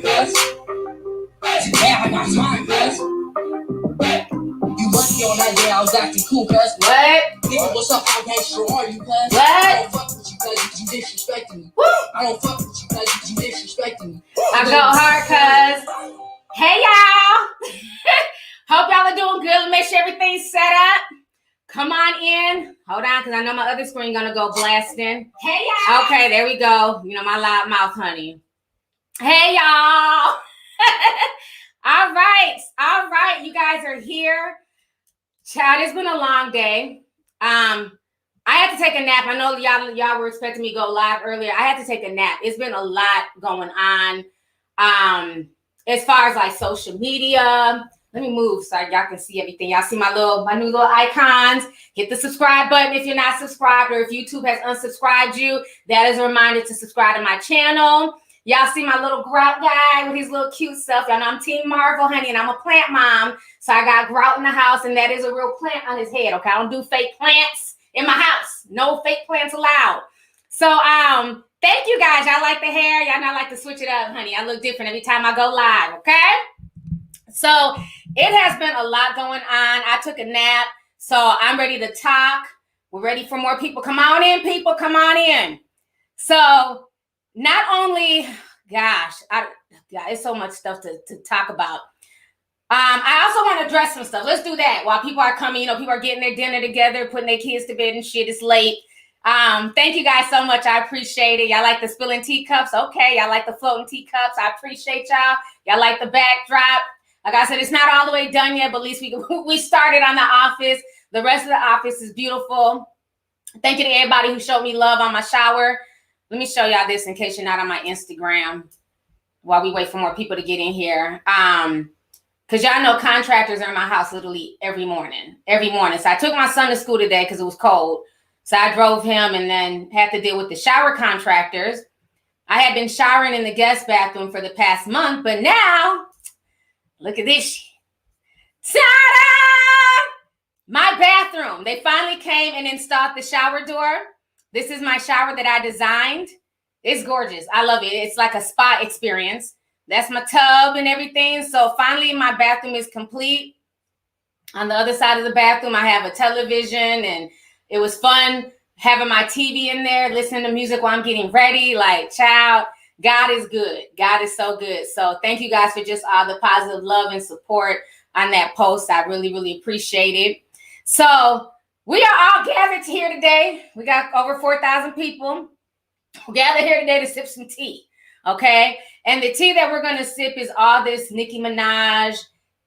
cuz. Yeah, I got time, cuz. You lucky on that day I was acting cool, cuz. What? Nigga, what's up? How gangster are you, cuz? What? I don't fuck with you, cuz you disrespecting me. Woo! I don't fuck with you, cuz you disrespecting me. I go hard, cuz. Hey, y'all. Hope y'all are doing good. Make sure everything's set up. Come on in. Hold on, because I know my other screen gonna go blasting. Hey, y'all. Okay, there we go. You know, my loud mouth, honey. Hey, y'all. All right. You guys are here. Child, it's been a long day. I had to take a nap. I know y'all were expecting me to go live earlier. I had to take a nap. It's been a lot going on. As far as like social media. Let me move so y'all can see everything. Y'all see my new little icons. Hit the subscribe button if you're not subscribed, or if YouTube has unsubscribed you. That is a reminder to subscribe to my channel. Y'all see my little Grout guy with his little cute stuff. Y'all know I'm Team Marvel, honey, and I'm a plant mom. So I got Grout in the house, and that is a real plant on his head, okay? I don't do fake plants in my house. No fake plants allowed. So thank you guys. Y'all like the hair. Y'all not like to switch it up, honey. I look different every time I go live, okay? So it has been a lot going on. I took a nap, so I'm ready to talk. We're ready for more people. Come on in, people. Come on in. So not only, gosh, it's so much stuff to talk about. I also want to address some stuff. Let's do that while people are coming. You know, people are getting their dinner together, putting their kids to bed and shit. It's late. Thank you guys so much. I appreciate it. Y'all like the spilling teacups? Okay. Y'all like the floating teacups? I appreciate y'all. Y'all like the backdrop? Like I said, it's not all the way done yet, but at least we started on the office. The rest of the office is beautiful. Thank you to everybody who showed me love on my shower. Let me show y'all this in case you're not on my Instagram while we wait for more people to get in here. Because y'all know contractors are in my house literally every morning. So I took my son to school today because it was cold. So I drove him and then had to deal with the shower contractors. I had been showering in the guest bathroom for the past month, but now, look at this shit. Ta-da! My bathroom. They finally came and installed the shower door. This is my shower that I designed. It's gorgeous. I love it. It's like a spa experience. That's my tub and everything. So finally my bathroom is complete. On the other side of the bathroom, I have a television, and it was fun having my TV in there, listening to music while I'm getting ready. Like, child, God is good. God is so good. So thank you guys for just all the positive love and support on that post. I really, really appreciate it. So we are all gathered here today. We got over 4,000 people who gathered here today to sip some tea. Okay. And the tea that we're going to sip is all this Nicki Minaj,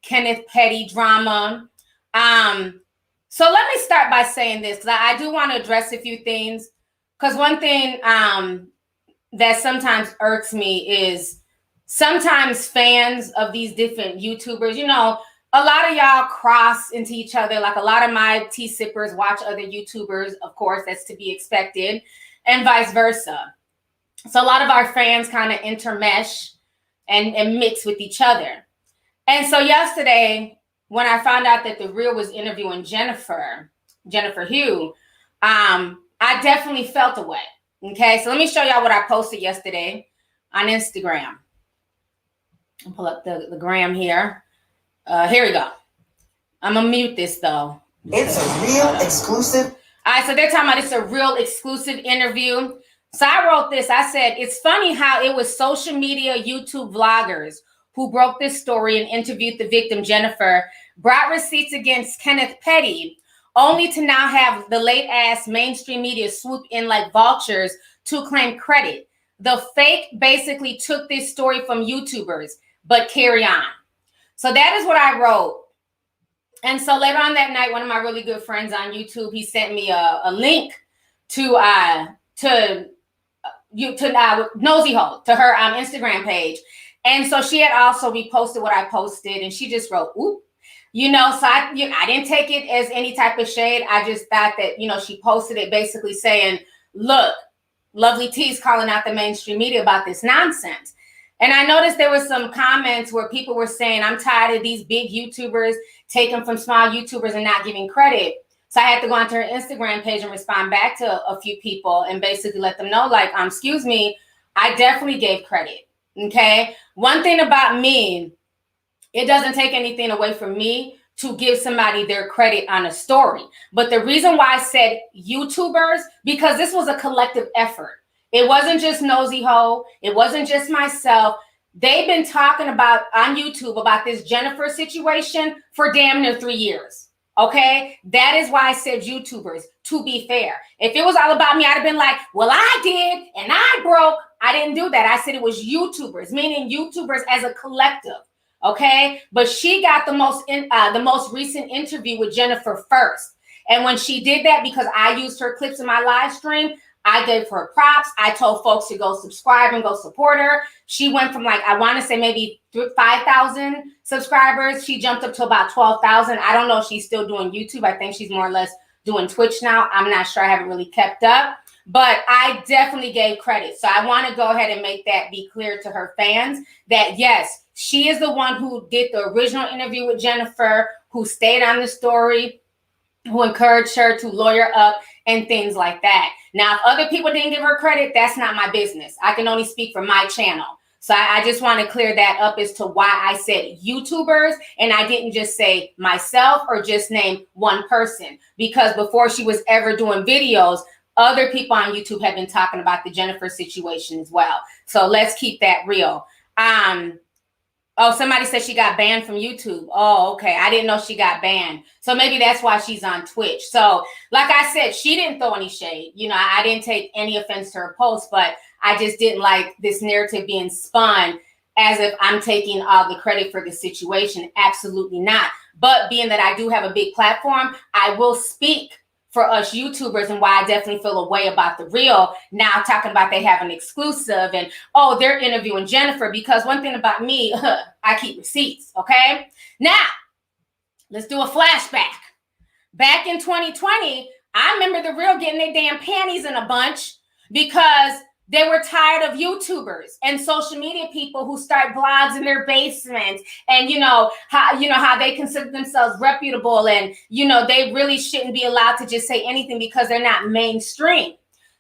Kenneth Petty drama. So let me start by saying this, because I do want to address a few things. Because one thing that sometimes irks me is sometimes fans of these different YouTubers, you know, a lot of y'all cross into each other. Like a lot of my tea sippers watch other YouTubers. Of course, that's to be expected, and vice versa. So a lot of our fans kind of intermesh and mix with each other. And so yesterday, when I found out that The Real was interviewing Jennifer Hugh, I definitely felt away. Okay, so let me show y'all what I posted yesterday on Instagram. I'll pull up the gram here. Here we go. I'm gonna mute this though. It's a real exclusive. All right, so they're talking about it's a real exclusive interview. So I wrote this. I said, it's funny how it was social media YouTube vloggers who broke this story and interviewed the victim, Jennifer, brought receipts against Kenneth Petty, only to now have the late-ass mainstream media swoop in like vultures to claim credit. The fake basically took this story from YouTubers, but carry on. So that is what I wrote. And so later on that night, one of my really good friends on YouTube, he sent me a link to Nosy Hole, to her Instagram page. And so she had also reposted what I posted, and she just wrote, "Oop," you know. So I didn't take it as any type of shade. I just thought that, you know, she posted it basically saying, "Look, Lovelyti is calling out the mainstream media about this nonsense." And I noticed there were some comments where people were saying, "I'm tired of these big YouTubers taking from small YouTubers and not giving credit." So I had to go onto her Instagram page and respond back to a few people and basically let them know, like, excuse me, I definitely gave credit. Okay. One thing about me, it doesn't take anything away from me to give somebody their credit on a story. But the reason why I said YouTubers, because this was a collective effort. It wasn't just Nosy Ho. It wasn't just myself. They've been talking about on YouTube about this Jennifer situation for damn near 3 years. Okay, that is why I said YouTubers, to be fair. If it was all about me, I'd have been like, well, I did and I broke. I didn't do that. I said it was YouTubers, meaning YouTubers as a collective. Okay, but she got the most recent interview with Jennifer first. And when she did that, because I used her clips in my live stream, I gave her props. I told folks to go subscribe and go support her. She went from like, I want to say maybe 5,000 subscribers. She jumped up to about 12,000. I don't know if she's still doing YouTube. I think she's more or less doing Twitch now. I'm not sure. I haven't really kept up. But I definitely gave credit. So I want to go ahead and make that be clear to her fans that, yes, she is the one who did the original interview with Jennifer, who stayed on the story, who encouraged her to lawyer up and things like that. Now, if other people didn't give her credit, that's not my business. I can only speak for my channel. So I just want to clear that up as to why I said YouTubers and I didn't just say myself or just name one person. Because before she was ever doing videos, other people on YouTube have been talking about the Jennifer situation as well. So let's keep that real. Oh, somebody said she got banned from YouTube. Oh, okay. I didn't know she got banned. So maybe that's why she's on Twitch. So like I said, she didn't throw any shade. You know, I didn't take any offense to her post, but I just didn't like this narrative being spun as if I'm taking all the credit for the situation. Absolutely not. But being that I do have a big platform, I will speak for us YouTubers and why I definitely feel a way about the real. Now talking about they have an exclusive and, oh, they're interviewing Jennifer, because one thing about me, I keep receipts, okay? Now, let's do a flashback. Back in 2020, I remember the real getting their damn panties in a bunch because they were tired of YouTubers and social media people who start blogs in their basements and, how they consider themselves reputable and, they really shouldn't be allowed to just say anything because they're not mainstream.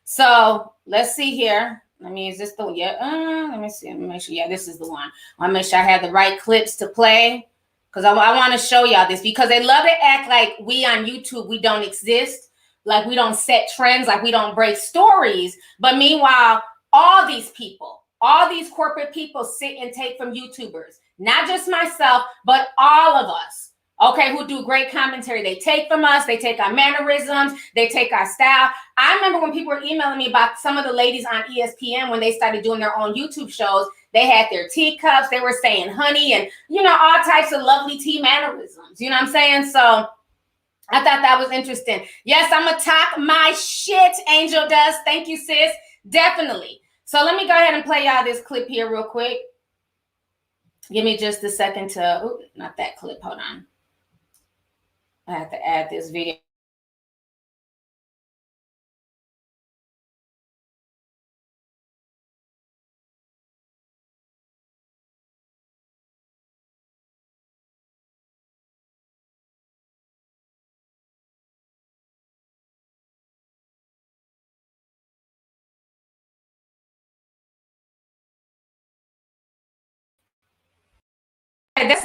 So let's see here. Is this the one? Yeah. Let me see. Let me make sure. Yeah, this is the one. I want to make sure I have the right clips to play because I want to show y'all this because they love to act like we on YouTube, we don't exist. Like we don't set trends, like we don't break stories. But meanwhile, all these people, all these corporate people sit and take from YouTubers, not just myself, but all of us, okay, who do great commentary. They take from us, they take our mannerisms, they take our style. I remember when people were emailing me about some of the ladies on ESPN when they started doing their own YouTube shows, they had their teacups, they were saying honey and, all types of lovely tea mannerisms. You know what I'm saying? So I thought that was interesting. Yes, I'm going to talk my shit, Angel does. Thank you, sis. Definitely. So let me go ahead and play y'all this clip here real quick. Give me just a second to, not that clip. Hold on. I have to add this video.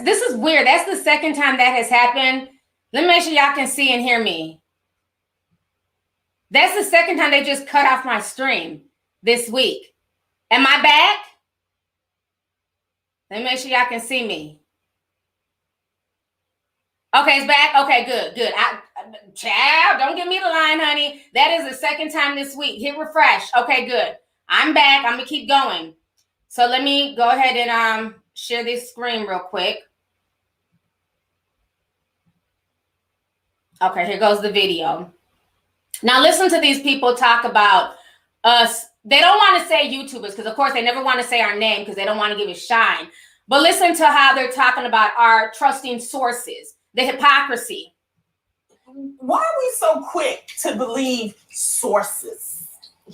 This is weird. That's the second time that has happened. Let me make sure y'all can see and hear me. That's the second time they just cut off my stream this week. Am I back? Let me make sure y'all can see me. Okay, it's back. Okay, good. Child, don't give me the line, honey. That is the second time this week. Hit refresh. Okay, good. I'm back. I'm going to keep going. So let me go ahead and share this screen real quick. Okay, here goes the video. Now listen to these people talk about us. They don't want to say YouTubers because, of course, they never want to say our name because they don't want to give it shine. But listen to how they're talking about our trusting sources, the hypocrisy. Why are we so quick to believe sources?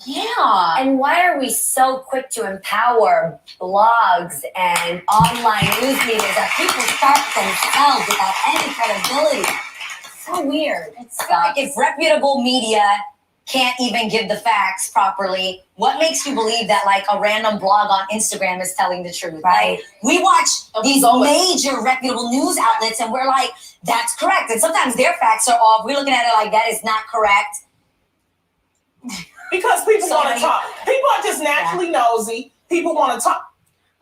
Yeah. And why are we so quick to empower blogs and online news medias that people start themselves without any credibility? So weird. It's like if reputable media can't even give the facts properly. What makes you believe that like a random blog on Instagram is telling the truth? Right. Like, we watch these major reputable news outlets and we're like, that's correct. And sometimes their facts are off. We're looking at it like that is not correct. Because people want to talk. People are just naturally nosy. People want to talk.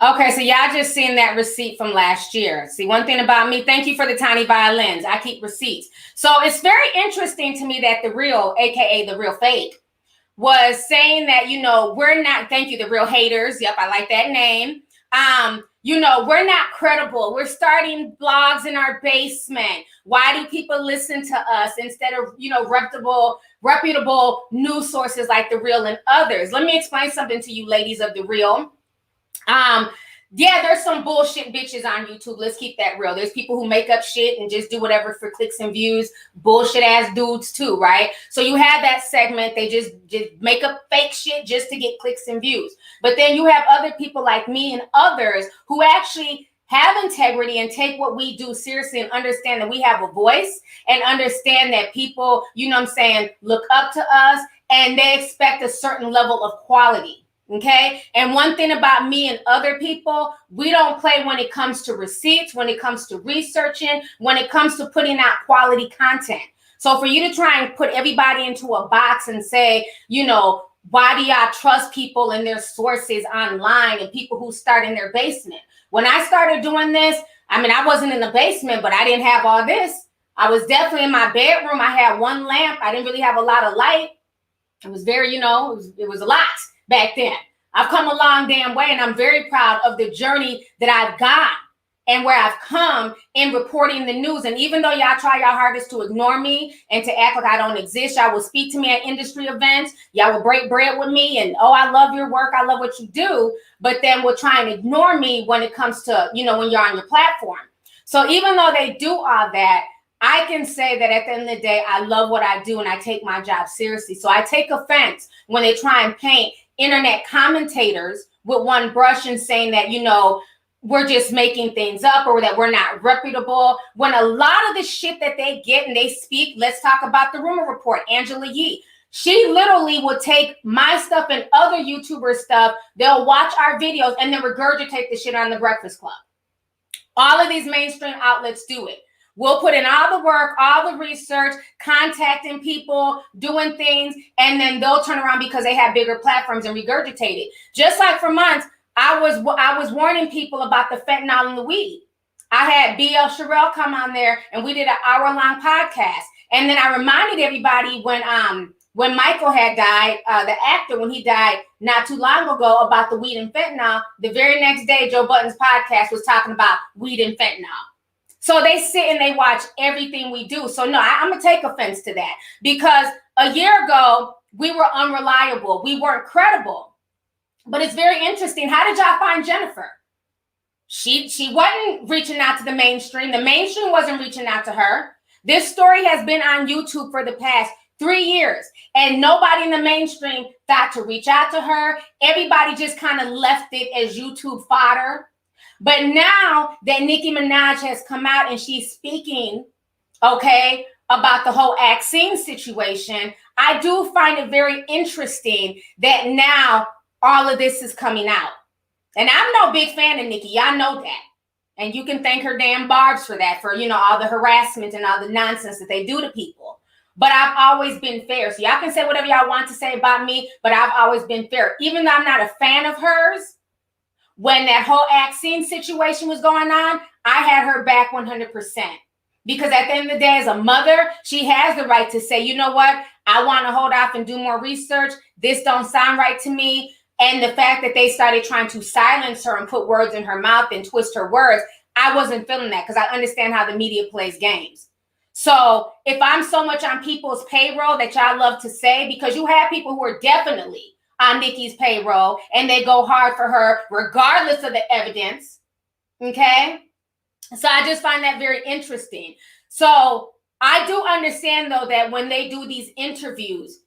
Okay, so y'all just seen that receipt from last year. See, one thing about me, thank you for the tiny violins. I keep receipts. So it's very interesting to me that the real, aka the real fake, was saying that, you know, we're not, thank you, the real haters. Yep, I like that name. You know, we're not credible. We're starting blogs in our basement. Why do people listen to us instead of, you know, reputable news sources like The Real and others? Let me explain something to you ladies of The Real. Yeah, there's some bullshit bitches on YouTube. Let's keep that real. There's people who make up shit and just do whatever for clicks and views. Bullshit ass dudes too, right? So you have that segment. They just make up fake shit just to get clicks and views. But then you have other people like me and others who actually have integrity and take what we do seriously and understand that we have a voice and understand that people, you know what I'm saying, look up to us and they expect a certain level of quality. Okay. And one thing about me and other people, we don't play when it comes to receipts, when it comes to researching, when it comes to putting out quality content. So for you to try and put everybody into a box and say, you know, why do y'all trust people and their sources online and people who start in their basement? When I started doing this, I mean, I wasn't in the basement, but I didn't have all this. I was definitely in my bedroom. I had one lamp. I didn't really have a lot of light. It was very, you know, it was a lot back then. I've come a long damn way and I'm very proud of the journey that I've gone and where I've come in reporting the news. And even though y'all try your hardest to ignore me and to act like I don't exist, y'all will speak to me at industry events. Y'all will break bread with me and, oh, I love your work. I love what you do. But then will try and ignore me when it comes to, you know, when you're on your platform. So even though they do all that, I can say that at the end of the day, I love what I do and I take my job seriously. So I take offense when they try and paint internet commentators with one brush and saying that, you know, we're just making things up or that we're not reputable. When a lot of the shit that they get and they speak, let's talk about the rumor report, Angela Yee. She literally will take my stuff and other YouTuber stuff. They'll watch our videos and then regurgitate the shit on The Breakfast Club. All of these mainstream outlets do it. We'll put in all the work, all the research, contacting people, doing things, and then they'll turn around because they have bigger platforms and regurgitate it. Just like for months, I was warning people about the fentanyl in the weed. I had BL Sherelle come on there and we did an hour-long podcast. And then I reminded everybody when Michael had died, the actor, when he died not too long ago about the weed and fentanyl, the very next day, Joe Budden's podcast was talking about weed and fentanyl. So they sit and they watch everything we do. So no, I'm going to take offense to that because a year ago, we were unreliable. We weren't credible. But it's very interesting. How did y'all find Jennifer? She wasn't reaching out to the mainstream. The mainstream wasn't reaching out to her. This story has been on YouTube for the past 3 years. And nobody in the mainstream thought to reach out to her. Everybody just kind of left it as YouTube fodder. But now that Nicki Minaj has come out and she's speaking, okay, about the whole vaccine situation, I do find it very interesting that now all of this is coming out. And I'm no big fan of Nicki. Y'all know that. And you can thank her damn Barbs for that, for, you know, all the harassment and all the nonsense that they do to people. But I've always been fair. So y'all can say whatever y'all want to say about me, but I've always been fair. Even though I'm not a fan of hers, when that whole vaccine situation was going on, I had her back 100%. Because at the end of the day, as a mother, she has the right to say, you know what? I want to hold off and do more research. This don't sound right to me. And the fact that they started trying to silence her and put words in her mouth and twist her words, I wasn't feeling that because I understand how the media plays games. So if I'm so much on people's payroll that y'all love to say, because you have people who are definitely on Nicki's payroll and they go hard for her regardless of the evidence, okay? So I just find that very interesting. So I do understand, though, that when they do these interviews,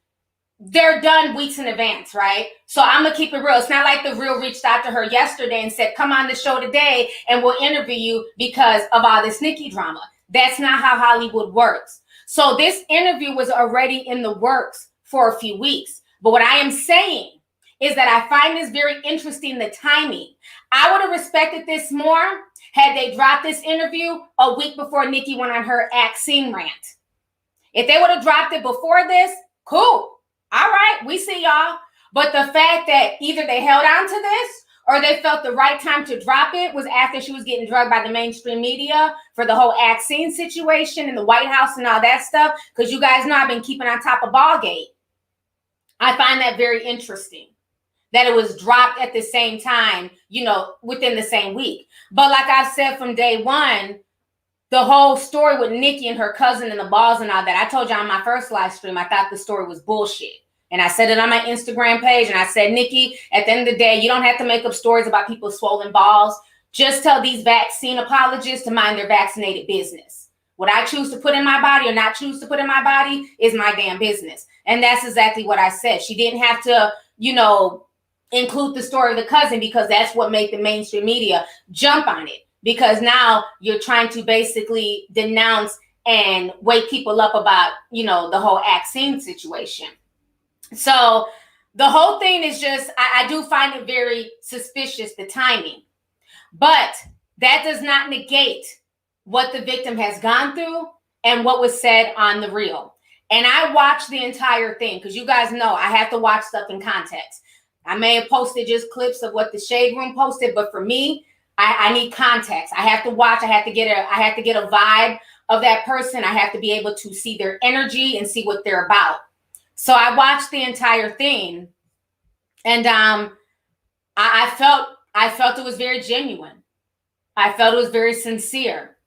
they're done weeks in advance, right? So I'm going to keep it real. It's not like The Real reached out to her yesterday and said, come on the show today and we'll interview you because of all this Nicki drama. That's not how Hollywood works. So this interview was already in the works for a few weeks. But what I am saying is that I find this very interesting, the timing. I would have respected this more had they dropped this interview a week before Nicki went on her vaccine rant. If they would have dropped it before this, cool. All right, we see y'all. But the fact that either they held on to this or they felt the right time to drop it was after she was getting drugged by the mainstream media for the whole vaccine situation in the White House and all that stuff. Because you guys know I've been keeping on top of Ballgate. I find that very interesting that it was dropped at the same time, you know, within the same week. But like I've said from day one, the whole story with Nicki and her cousin and the balls and all that, I told you on my first live stream, I thought the story was bullshit. And I said it on my Instagram page. And I said, Nicki, at the end of the day, you don't have to make up stories about people's swollen balls. Just tell these vaccine apologists to mind their vaccinated business. What I choose to put in my body or not choose to put in my body is my damn business. And that's exactly what I said. She didn't have to, you know, include the story of the cousin because that's what made the mainstream media jump on it. Because now you're trying to basically denounce and wake people up about, you know, the whole vaccine situation. So the whole thing is just, I do find it very suspicious, the timing. But that does not negate what the victim has gone through and what was said on The Real. And I watched the entire thing because you guys know I have to watch stuff in context. I may have posted just clips of what the Shade Room posted, but for me, I need context. I have to watch. I have to get a vibe of that person. I have to be able to see their energy and see what they're about. So I watched the entire thing, and I felt it was very genuine. I felt it was very sincere.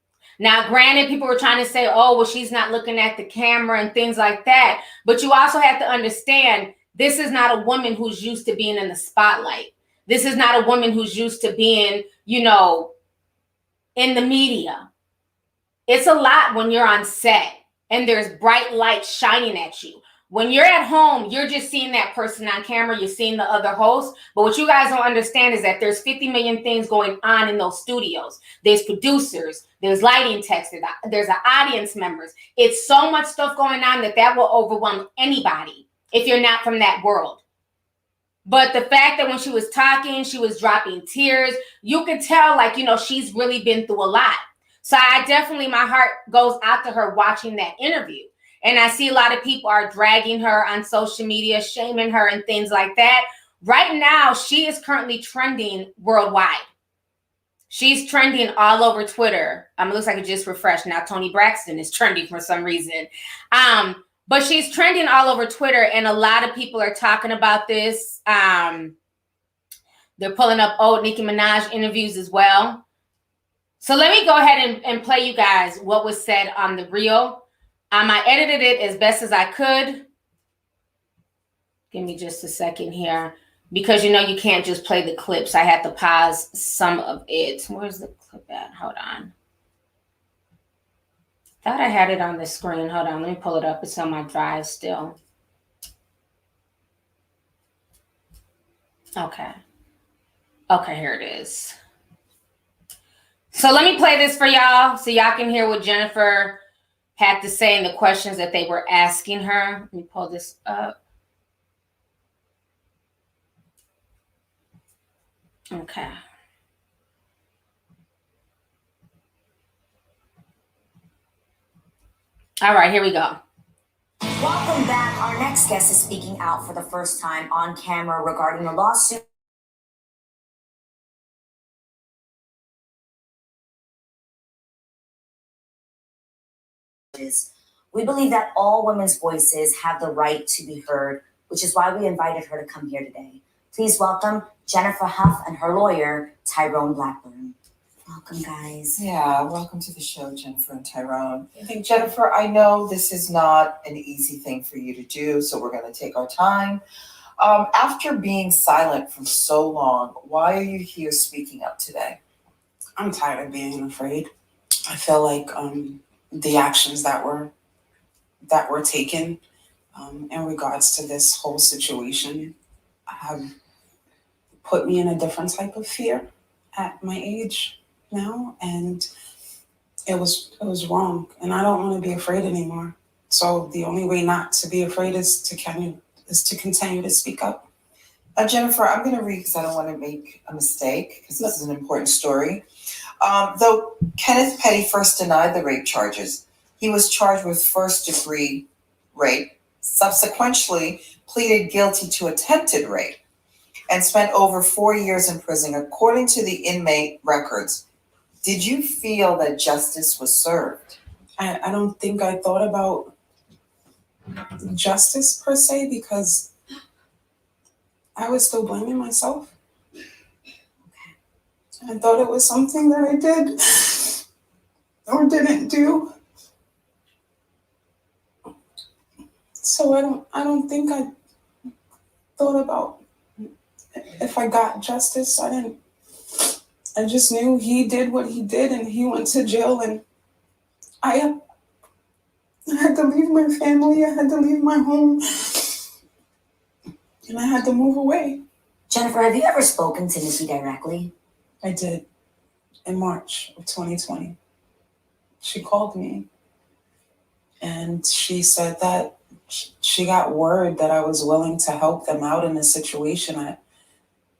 Now, granted, people were trying to say, oh, well, she's not looking at the camera and things like that. But you also have to understand, this is not a woman who's used to being in the spotlight. This is not a woman who's used to being, you know, in the media. It's a lot when you're on set and there's bright lights shining at you. When you're at home, you're just seeing that person on camera. You're seeing the other host. But what you guys don't understand is that there's 50 million things going on in those studios. There's producers. There's lighting techs. There's audience members. It's so much stuff going on that will overwhelm anybody if you're not from that world. But the fact that when she was talking, she was dropping tears, you could tell, like, you know, she's really been through a lot. So I definitely, my heart goes out to her watching that interview. And I see a lot of people are dragging her on social media, shaming her and things like that. Right now, she is currently trending worldwide. She's trending all over Twitter. It looks like it just refreshed. Now Toni Braxton is trending for some reason. But she's trending all over Twitter, and a lot of people are talking about this. They're pulling up old Nicki Minaj interviews as well. So let me go ahead and play you guys what was said on The Real. I edited it as best as I could. Give me just a second here. Because, you know, you can't just play the clips. I had to pause some of it. Where's the clip at? Hold on. Thought I had it on the screen. Hold on. Let me pull it up. It's on my drive still. Okay. Okay, here it is. So let me play this for y'all so y'all can hear what Jennifer had to say and the questions that they were asking her. Let me pull this up. Okay. All right, here we go. Welcome back. Our next guest is speaking out for the first time on camera regarding a lawsuit. We believe that all women's voices have the right to be heard, which is why we invited her to come here today. Please welcome Jennifer Huff and her lawyer, Tyrone Blackburn. Welcome, guys. Yeah, welcome to the show, Jennifer and Tyrone. I think, Jennifer, I know this is not an easy thing for you to do, so we're going to take our time. After being silent for so long, why are you here speaking up today? I'm tired of being afraid. I feel like the actions that were taken in regards to this whole situation have put me in a different type of fear at my age now, and it was wrong, and I don't want to be afraid anymore. So the only way not to be afraid is to continue to speak up. Jennifer, I'm going to read because I don't want to make a mistake because this is an important story. Though Kenneth Petty first denied the rape charges, he was charged with first-degree rape, subsequently pleaded guilty to attempted rape, and spent over 4 years in prison, according to the inmate records. Did you feel that justice was served? I don't think I thought about justice per se because I was still blaming myself. I thought it was something that I did or didn't do. So I don't think I thought about if I got justice. I just knew he did what he did and he went to jail, and I had to leave my family, I had to leave my home, and I had to move away. Jennifer, have you ever spoken to Nicki directly? I did in March of 2020. She called me and she said that she got word that I was willing to help them out in a situation.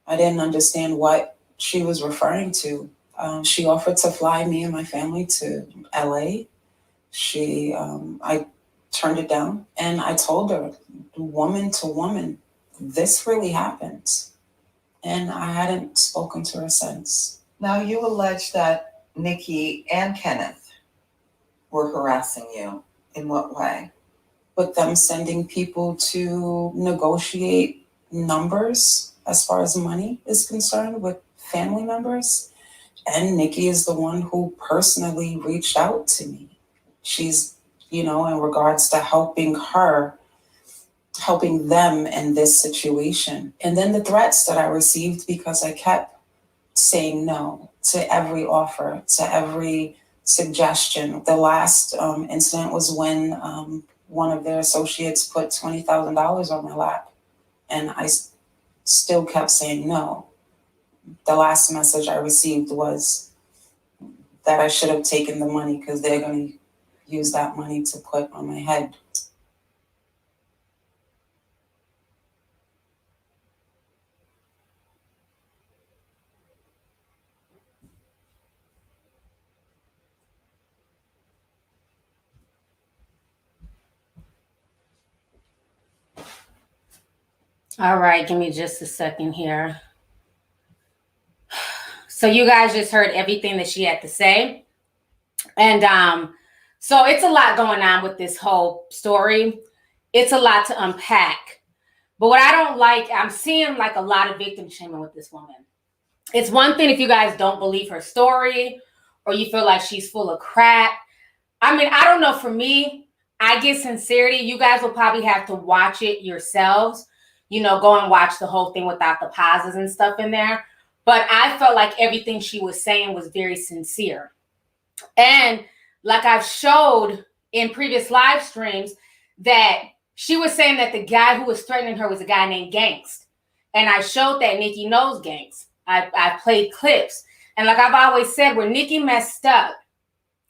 I didn't understand what she was referring to. She offered to fly me and my family to LA. I turned it down and I told her, woman to woman, this really happened. And I hadn't spoken to her since. Now, you allege that Nicki and Kenneth were harassing you. In what way? With them sending people to negotiate numbers as far as money is concerned with family members. And Nicki is the one who personally reached out to me. She's, in regards to helping them in this situation. And then the threats that I received because I kept saying no to every offer, to every suggestion. The last incident was when one of their associates put $20,000 on my lap, and I still kept saying no. The last message I received was that I should have taken the money because they're going to use that money to put on my head. All right, give me just a second here. So you guys just heard everything that she had to say. And so it's a lot going on with this whole story. It's a lot to unpack. But what I don't like, I'm seeing like a lot of victim shaming with this woman. It's one thing if you guys don't believe her story or you feel like she's full of crap. I mean, I don't know. For me, I get sincerity. You guys will probably have to watch it yourselves. Go and watch the whole thing without the pauses and stuff in there. But I felt like everything she was saying was very sincere. And like I've showed in previous live streams, that she was saying that the guy who was threatening her was a guy named Gangst. And I showed that Nicki knows Gangst. I played clips. And like I've always said, where Nicki messed up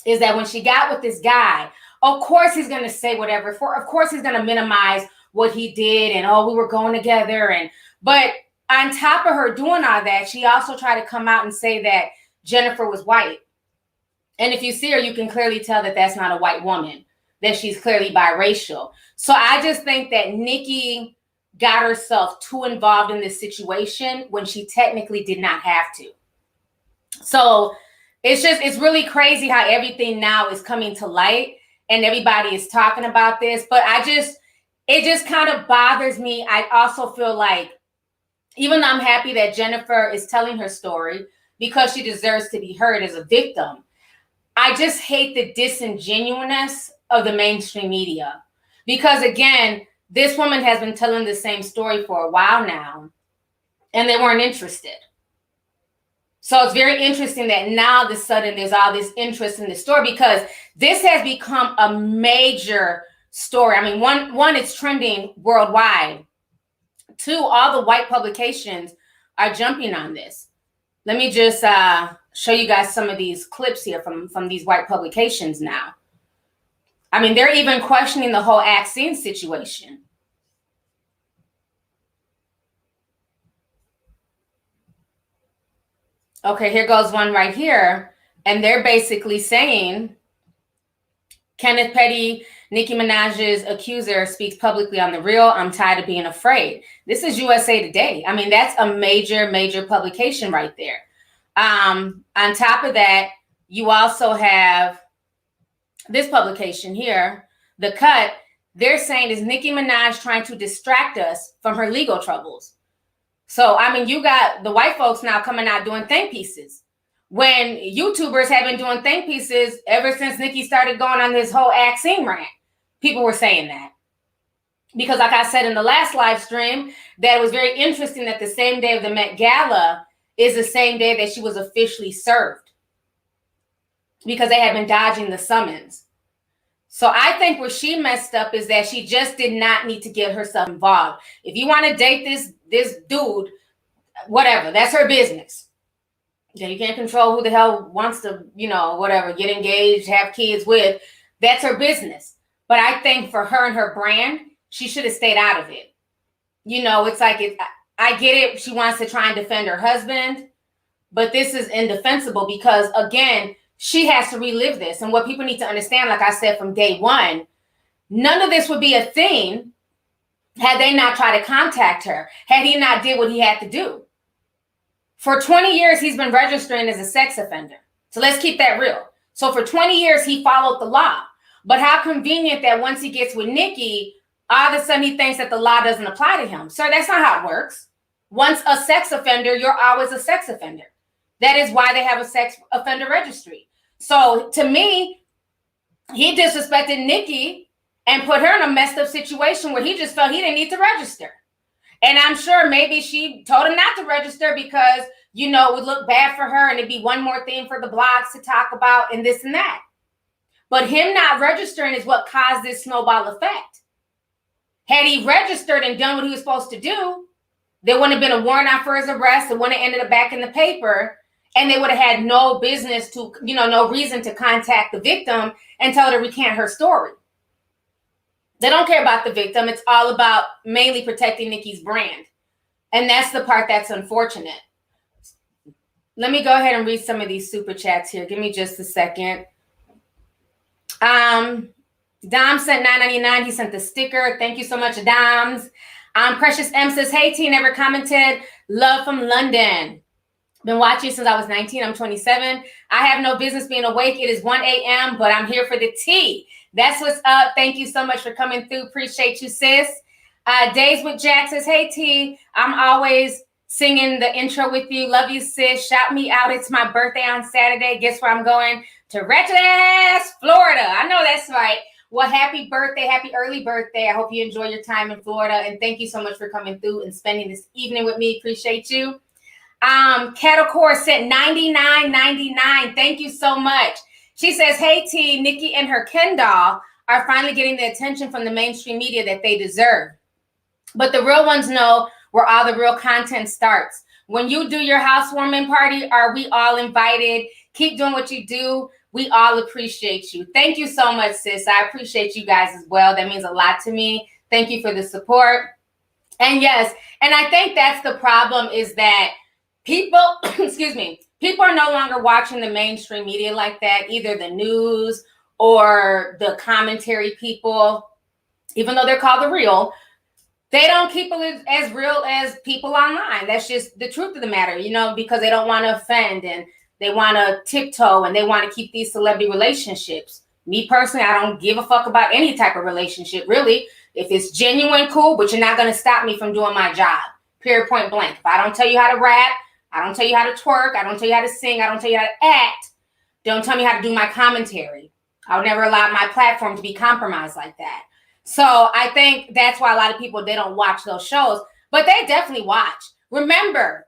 is that when she got with this guy, of course he's going to say whatever. Of course he's going to minimize what he did and, we were going together. But on top of her doing all that, she also tried to come out and say that Jennifer was white. And if you see her, you can clearly tell that that's not a white woman, that she's clearly biracial. So I just think that Nicki got herself too involved in this situation when she technically did not have to. So it's really crazy how everything now is coming to light and everybody is talking about this. But it just kind of bothers me. I also feel like, even though I'm happy that Jennifer is telling her story because she deserves to be heard as a victim, I just hate the disingenuousness of the mainstream media. Because again, this woman has been telling the same story for a while now, and they weren't interested. So it's very interesting that now all of a sudden there's all this interest in the story, because this has become a major story. I mean, one, it's trending worldwide. Two, all the white publications are jumping on this. Let me just show you guys some of these clips here from these white publications now. I mean, they're even questioning the whole vaccine situation. Okay, here goes one right here. And they're basically saying, Kenneth Petty, Nicki Minaj's accuser, speaks publicly on The Real. I'm tired of being afraid. This is USA Today. I mean, that's a major, major publication right there. On top of that, you also have this publication here, The Cut. They're saying, is Nicki Minaj trying to distract us from her legal troubles? So, I mean, you got the white folks now coming out doing think pieces. When YouTubers have been doing think pieces ever since Nicki started going on this whole vaccine rant, people were saying that. Because like I said in the last live stream, that it was very interesting that the same day of the Met Gala is the same day that she was officially served. Because they had been dodging the summons. So I think where she messed up is that she just did not need to get herself involved. If you want to date this dude, whatever, that's her business. Yeah, you can't control who the hell wants to, whatever, get engaged, have kids with. That's her business. But I think for her and her brand, she should have stayed out of it. It's like, I get it. She wants to try and defend her husband. But this is indefensible because, again, she has to relive this. And what people need to understand, like I said from day one, none of this would be a thing had they not tried to contact her, had he not did what he had to do. For 20 years, he's been registering as a sex offender. So let's keep that real. So for 20 years, he followed the law. But how convenient that once he gets with Nicki, all of a sudden he thinks that the law doesn't apply to him. Sir, that's not how it works. Once a sex offender, you're always a sex offender. That is why they have a sex offender registry. So to me, he disrespected Nicki and put her in a messed up situation where he just felt he didn't need to register. And I'm sure maybe she told him not to register because, it would look bad for her and it'd be one more thing for the blogs to talk about and this and that. But him not registering is what caused this snowball effect. Had he registered and done what he was supposed to do, there wouldn't have been a warrant out for his arrest. It wouldn't have ended up back in the paper. And they would have had no business to, no reason to contact the victim and tell her to recant her story. They don't care about the victim. It's all about mainly protecting Nicki's brand. And that's the part that's unfortunate. Let me go ahead and read some of these super chats here. Give me just a second. Dom sent $9.99. He sent the sticker. Thank you so much, Doms. Precious M says, hey, T, never commented. Love from London. Been watching since I was 19. I'm 27. I have no business being awake. It is 1 a.m., but I'm here for the tea. That's what's up. Thank you so much for coming through. Appreciate you, sis. Days with Jack says, hey, T, I'm always singing the intro with you. Love you, sis. Shout me out. It's my birthday on Saturday. Guess where I'm going? To wretched-ass Florida. I know that's right. Well, happy birthday. Happy early birthday. I hope you enjoy your time in Florida. And thank you so much for coming through and spending this evening with me. Appreciate you. Cattlecore sent $99.99. Thank you so much. She says, hey, T, Nicki and her Ken doll are finally getting the attention from the mainstream media that they deserve. But the real ones know where all the real content starts. When you do your housewarming party, are we all invited? Keep doing what you do. We all appreciate you. Thank you so much, sis. I appreciate you guys as well. That means a lot to me. Thank you for the support. And yes, and I think that's the problem is that people, people are no longer watching the mainstream media like that, either the news or the commentary people, even though they're called The Real. They don't keep it as real as people online. That's just the truth of the matter, because they don't want to offend and they want to tiptoe and they want to keep these celebrity relationships. Me personally, I don't give a fuck about any type of relationship, really. If it's genuine, cool, but you're not going to stop me from doing my job. Period, point blank. If I don't tell you how to rap, I don't tell you how to twerk, I don't tell you how to sing, I don't tell you how to act, don't tell me how to do my commentary. I'll never allow my platform to be compromised like that. So I think that's why a lot of people, they don't watch those shows, but they definitely watch. Remember,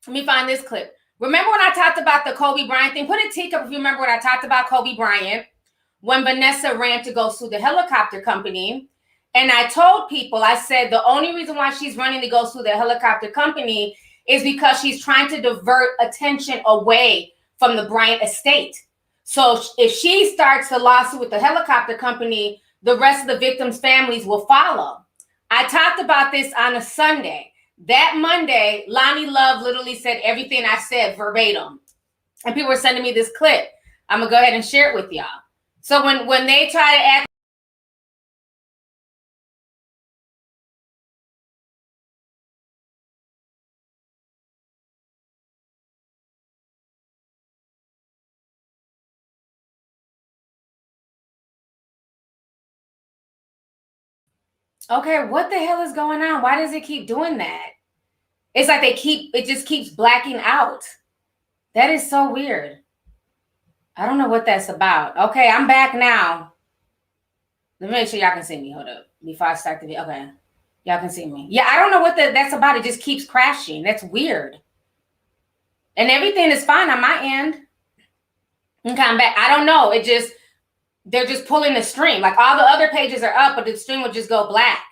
let me find this clip. Remember when I talked about the Kobe Bryant thing? Put a teacup if you remember when I talked about Kobe Bryant, when Vanessa ran to go sue the helicopter company. And I told people, I said, the only reason why she's running to go sue the helicopter company is because she's trying to divert attention away from the Bryant estate. So if she starts the lawsuit with the helicopter company, the rest of the victims' families will follow. I talked about this on a Sunday. That Monday, Lonnie Love literally said everything I said verbatim. And people were sending me this clip. I'm going to go ahead and share it with y'all. So when they try to act, okay, what the hell is going on? Why does it keep doing that? It's like it just keeps blacking out. That is so weird. I don't know what that's about. Okay, I'm back now. Let me make sure y'all can see me. Hold up. Before I start the video. Okay. Y'all can see me. Yeah, I don't know what that's about. It just keeps crashing. That's weird. And everything is fine on my end. Okay, I'm back. I don't know. They're just pulling the stream. Like all the other pages are up, but the stream will just go black.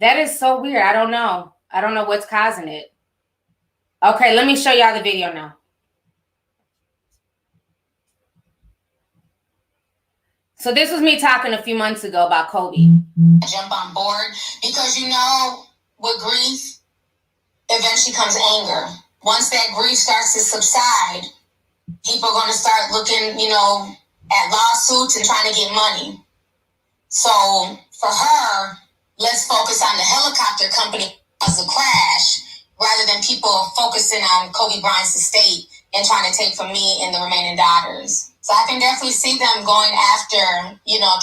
That is so weird. I don't know. I don't know what's causing it. Okay, let me show y'all the video now. So this was me talking a few months ago about Kobe. Jump on board because you know with grief, eventually comes anger. Once that grief starts to subside, people are going to start looking, at lawsuits and trying to get money. So for her, let's focus on the helicopter company as a crash rather than people focusing on Kobe Bryant's estate and trying to take from me and the remaining daughters. So I can definitely see them going after,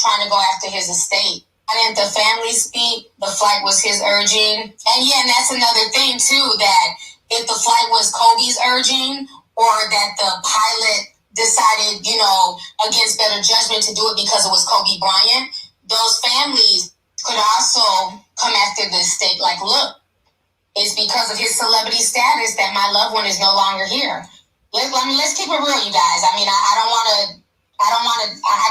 trying to go after his estate. I didn't the family speak. The flight was his urging. And yeah, and that's another thing too, that if the flight was Kobe's urging or that the pilot decided, against better judgment to do it because it was Kobe Bryant, those families could also come after the estate. Like, look, it's because of his celebrity status that my loved one is no longer here. Let's keep it real, you guys. I mean, I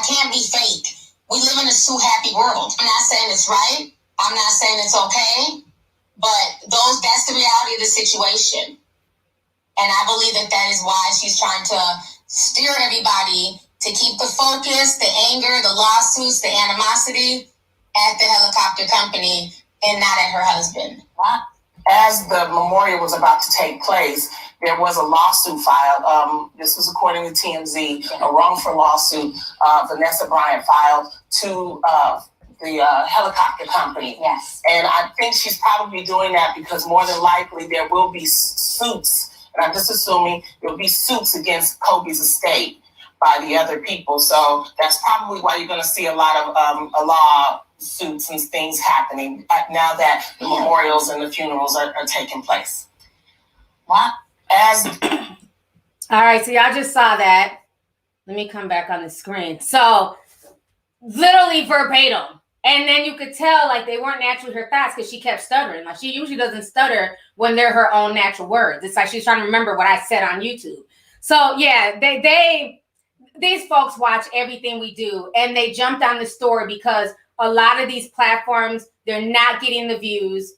can't be fake. We live in a sue-happy world. I'm not saying it's right. I'm not saying it's okay. But that's the reality of the situation. And I believe that is why she's trying to steer everybody to keep the focus, the anger, the lawsuits, the animosity at the helicopter company and not at her husband. As the memorial was about to take place, there was a lawsuit filed. This was according to TMZ, a wrongful lawsuit Vanessa Bryant filed to the helicopter company. Yes. And I think she's probably doing that because more than likely there will be suits, and I'm just assuming there will be suits against Kobe's estate by the other people. So that's probably why you're going to see a lot of lawsuits and things happening now that the memorials and the funerals are taking place. What? All right, so y'all just saw that. Let me come back on the screen. So literally verbatim. And then you could tell like they weren't naturally her thoughts because she kept stuttering. Like she usually doesn't stutter when they're her own natural words. It's like she's trying to remember what I said on YouTube. So yeah, these folks watch everything we do and they jumped on the story because a lot of these platforms, they're not getting the views.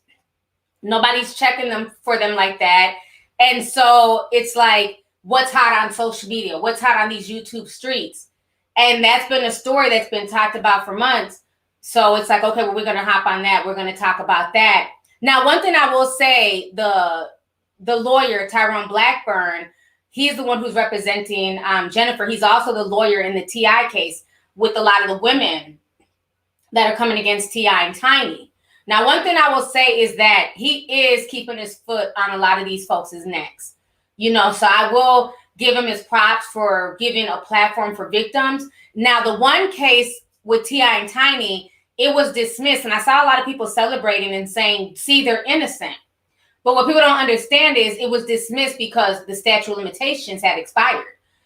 Nobody's checking them for them like that. And so it's like, what's hot on social media? What's hot on these YouTube streets? And that's been a story that's been talked about for months. So it's like, okay, well, we're going to hop on that. We're going to talk about that. Now, one thing I will say, the lawyer, Tyrone Blackburn, he's the one who's representing Jennifer. He's also the lawyer in the T.I. case with a lot of the women that are coming against T.I. and Tiny. Now, one thing I will say is that he is keeping his foot on a lot of these folks' necks. So I will give him his props for giving a platform for victims. Now, the one case with T.I. and Tiny, it was dismissed. And I saw a lot of people celebrating and saying, see, they're innocent. But what people don't understand is it was dismissed because the statute of limitations had expired.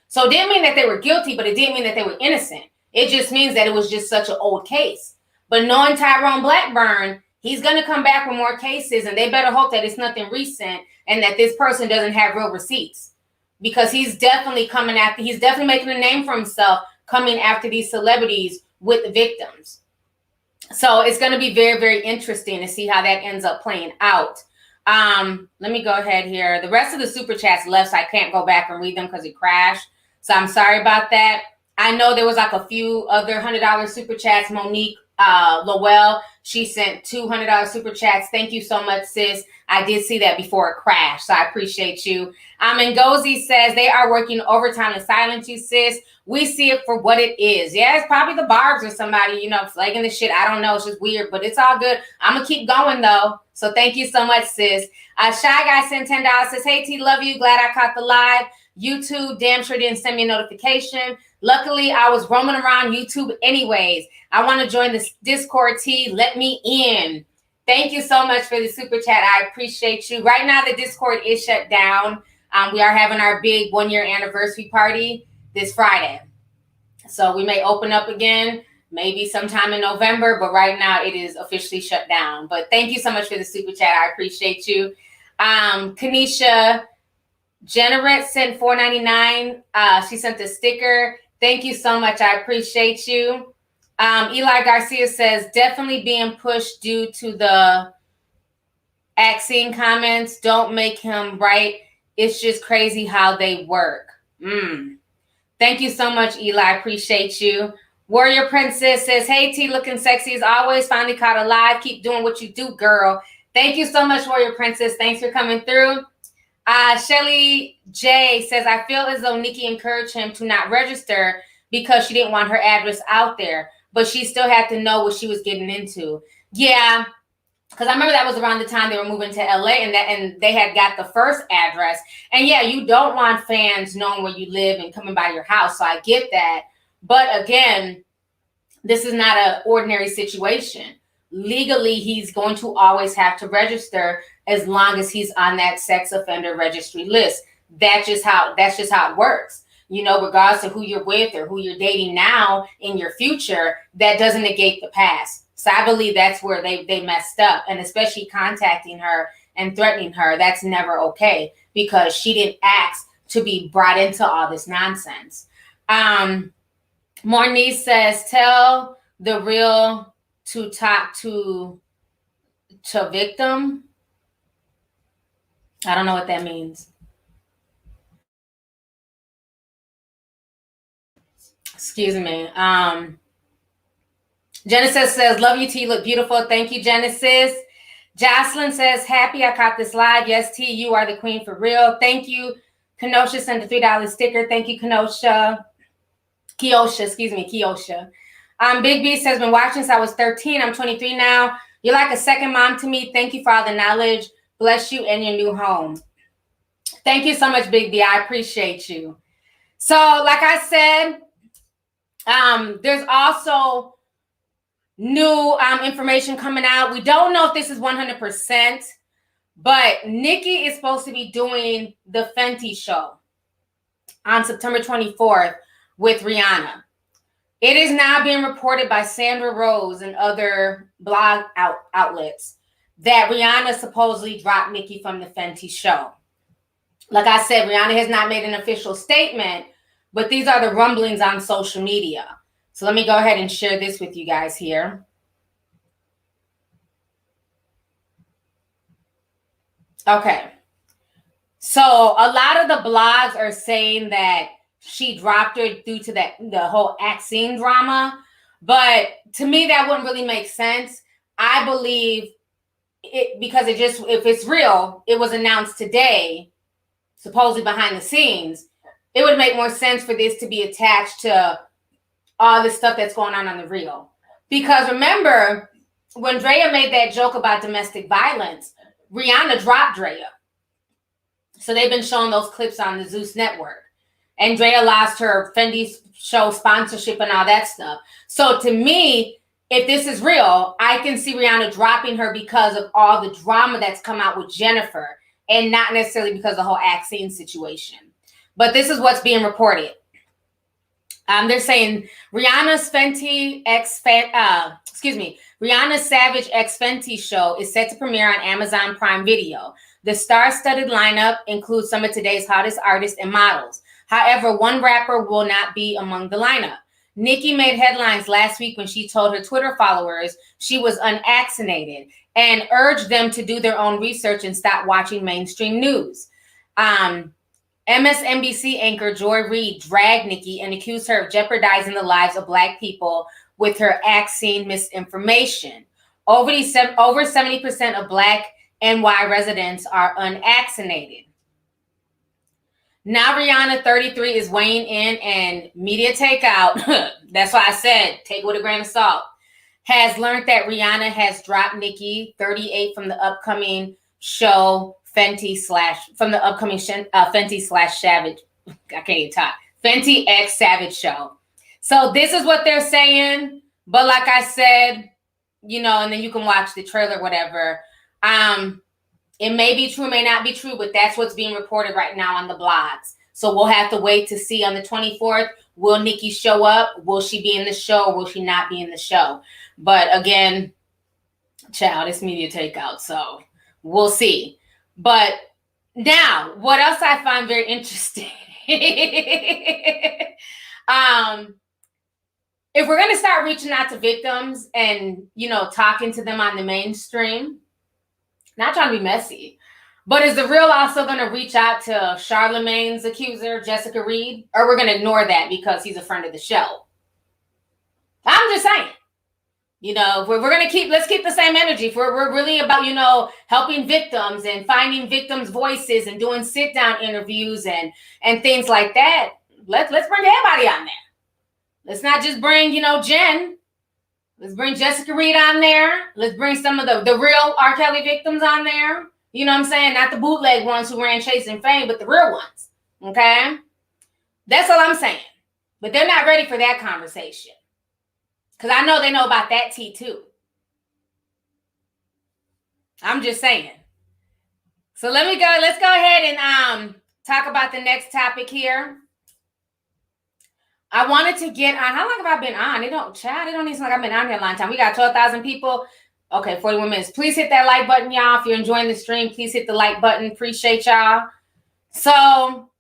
So it didn't mean that they were guilty, but it didn't mean that they were innocent. It just means that it was just such an old case. But knowing Tyrone Blackburn, he's going to come back with more cases, and they better hope that it's nothing recent and that this person doesn't have real receipts, because he's definitely making a name for himself coming after these celebrities with the victims. So it's going to be very, very interesting to see how that ends up playing out. Let me go ahead here. The rest of the super chats left, so I can't go back and read them because it crashed. So I'm sorry about that. I know there was like a few other $100 super chats. Monique Lowell, she sent $200 super chats. Thank you so much, sis. I did see that before it crashed, so I appreciate you. Ngozi says they are working overtime to silence you, sis. We see it for what it is. Yeah, it's probably the barbs or somebody, you know, flagging the shit. I don't know. It's just weird, but it's all good. I'm going to keep going, though. So thank you so much, sis. Shy Guy sent $10. Says, hey, T, love you. Glad I caught the live. YouTube damn sure didn't send me a notification. Luckily, I was roaming around YouTube anyways. I want to join this Discord, T. Let me in. Thank you so much for the super chat. I appreciate you. Right now, the Discord is shut down. We are having our big 1-year anniversary party this Friday. So we may open up again, maybe sometime in November, but right now it is officially shut down. But thank you so much for the super chat. I appreciate you. Kanisha Generate sent $4.99. She sent a sticker. Thank you so much. I appreciate you. Eli Garcia says, definitely being pushed due to the Axine comments. Don't make him right. It's just crazy how they work. Thank you so much, Eli. I appreciate you. Warrior Princess says, hey, T, looking sexy as always. Finally caught alive. Keep doing what you do, girl. Thank you so much, Warrior Princess. Thanks for coming through. Shelly J says, I feel as though Nicki encouraged him to not register because she didn't want her address out there, but she still had to know what she was getting into. Yeah, because I remember that was around the time they were moving to LA and they had got the first address. And yeah, you don't want fans knowing where you live and coming by your house. So I get that. But again, this is not an ordinary situation. Legally, he's going to always have to register as long as he's on that sex offender registry list. That's just how it works. You know, regardless of who you're with or who you're dating now in your future, that doesn't negate the past. So I believe that's where they messed up, and especially contacting her and threatening her. That's never okay because she didn't ask to be brought into all this nonsense. Mornise says, tell the real to talk to victim. I don't know what that means. Excuse me. Genesis says, love you, T. Look beautiful. Thank you, Genesis. Jocelyn says, happy I caught this live. Yes, T, you are the queen for real. Thank you. Kenosha sent a $3 sticker. Thank you, Kenosha. Keosha. Big B says, been watching since I was 13. I'm 23 now. You're like a second mom to me. Thank you for all the knowledge. Bless you and your new home. Thank you so much, Big B. I appreciate you. So, like I said, there's also new information coming out. We don't know if this is 100%, but Nicki is supposed to be doing the Fenty Show on September 24th with Rihanna. It is now being reported by Sandra Rose and other blog outlets that Rihanna supposedly dropped Nicki from the Fenty Show. Like I said, Rihanna has not made an official statement, but these are the rumblings on social media. So let me go ahead and share this with you guys here. Okay. So a lot of the blogs are saying that she dropped her due to the whole Axine drama. But to me, that wouldn't really make sense. I believe it because if it's real, it was announced today, supposedly behind the scenes. It would make more sense for this to be attached to all the stuff that's going on the real. Because remember, when Drea made that joke about domestic violence, Rihanna dropped Drea. So they've been showing those clips on the Zeus network. And Drea lost her Fenty Show sponsorship and all that stuff. So to me, if this is real, I can see Rihanna dropping her because of all the drama that's come out with Jennifer and not necessarily because of the whole Axine situation. But this is what's being reported. They're saying Rihanna's Rihanna's Savage X Fenty Show is set to premiere on Amazon Prime Video. The star-studded lineup includes some of today's hottest artists and models. However, one rapper will not be among the lineup. Nicki made headlines last week when she told her Twitter followers she was unvaccinated and urged them to do their own research and stop watching mainstream news. MSNBC anchor Joy Reid dragged Nicki and accused her of jeopardizing the lives of Black people with her vaccine misinformation. Over 70% of Black NY residents are unvaccinated. Now Rihanna, 33, is weighing in, and media takeout, that's why I said take it with a grain of salt, has learned that Rihanna has dropped Nicki, 38, from the upcoming show Fenty Savage. I can't even talk. Fenty X Savage show. So this is what they're saying. But like I said, you know, and then you can watch the trailer, whatever. It may be true, may not be true, but that's what's being reported right now on the blogs. So we'll have to wait to see on the 24th. Will Nicki show up? Will she be in the show, or will she not be in the show? But again, child, it's media takeout, so we'll see. But now, what else I find very interesting, if we're going to start reaching out to victims and, you know, talking to them on the mainstream, not trying to be messy, but is The Real also going to reach out to Charlamagne's accuser, Jessica Reed? Or we're going to ignore that because he's a friend of the show? I'm just saying. You know, if we're going to let's keep the same energy. If we're really about, you know, helping victims and finding victims' voices and doing sit-down interviews and things like that, let's bring everybody on there. Let's not just bring, you know, Jen. Let's bring Jessica Reed on there. Let's bring some of the real R. Kelly victims on there. You know what I'm saying? Not the bootleg ones who ran chasing fame, but the real ones. Okay? That's all I'm saying. But they're not ready for that conversation. Because I know they know about that tea too. I'm just saying. So let's go ahead and talk about the next topic here. I wanted to get on. How long have I been on? It don't even seem like I've been on here a long time. We got 12,000 people. Okay, 41 minutes. Please hit that like button, y'all. If you're enjoying the stream, please hit the like button. Appreciate y'all. So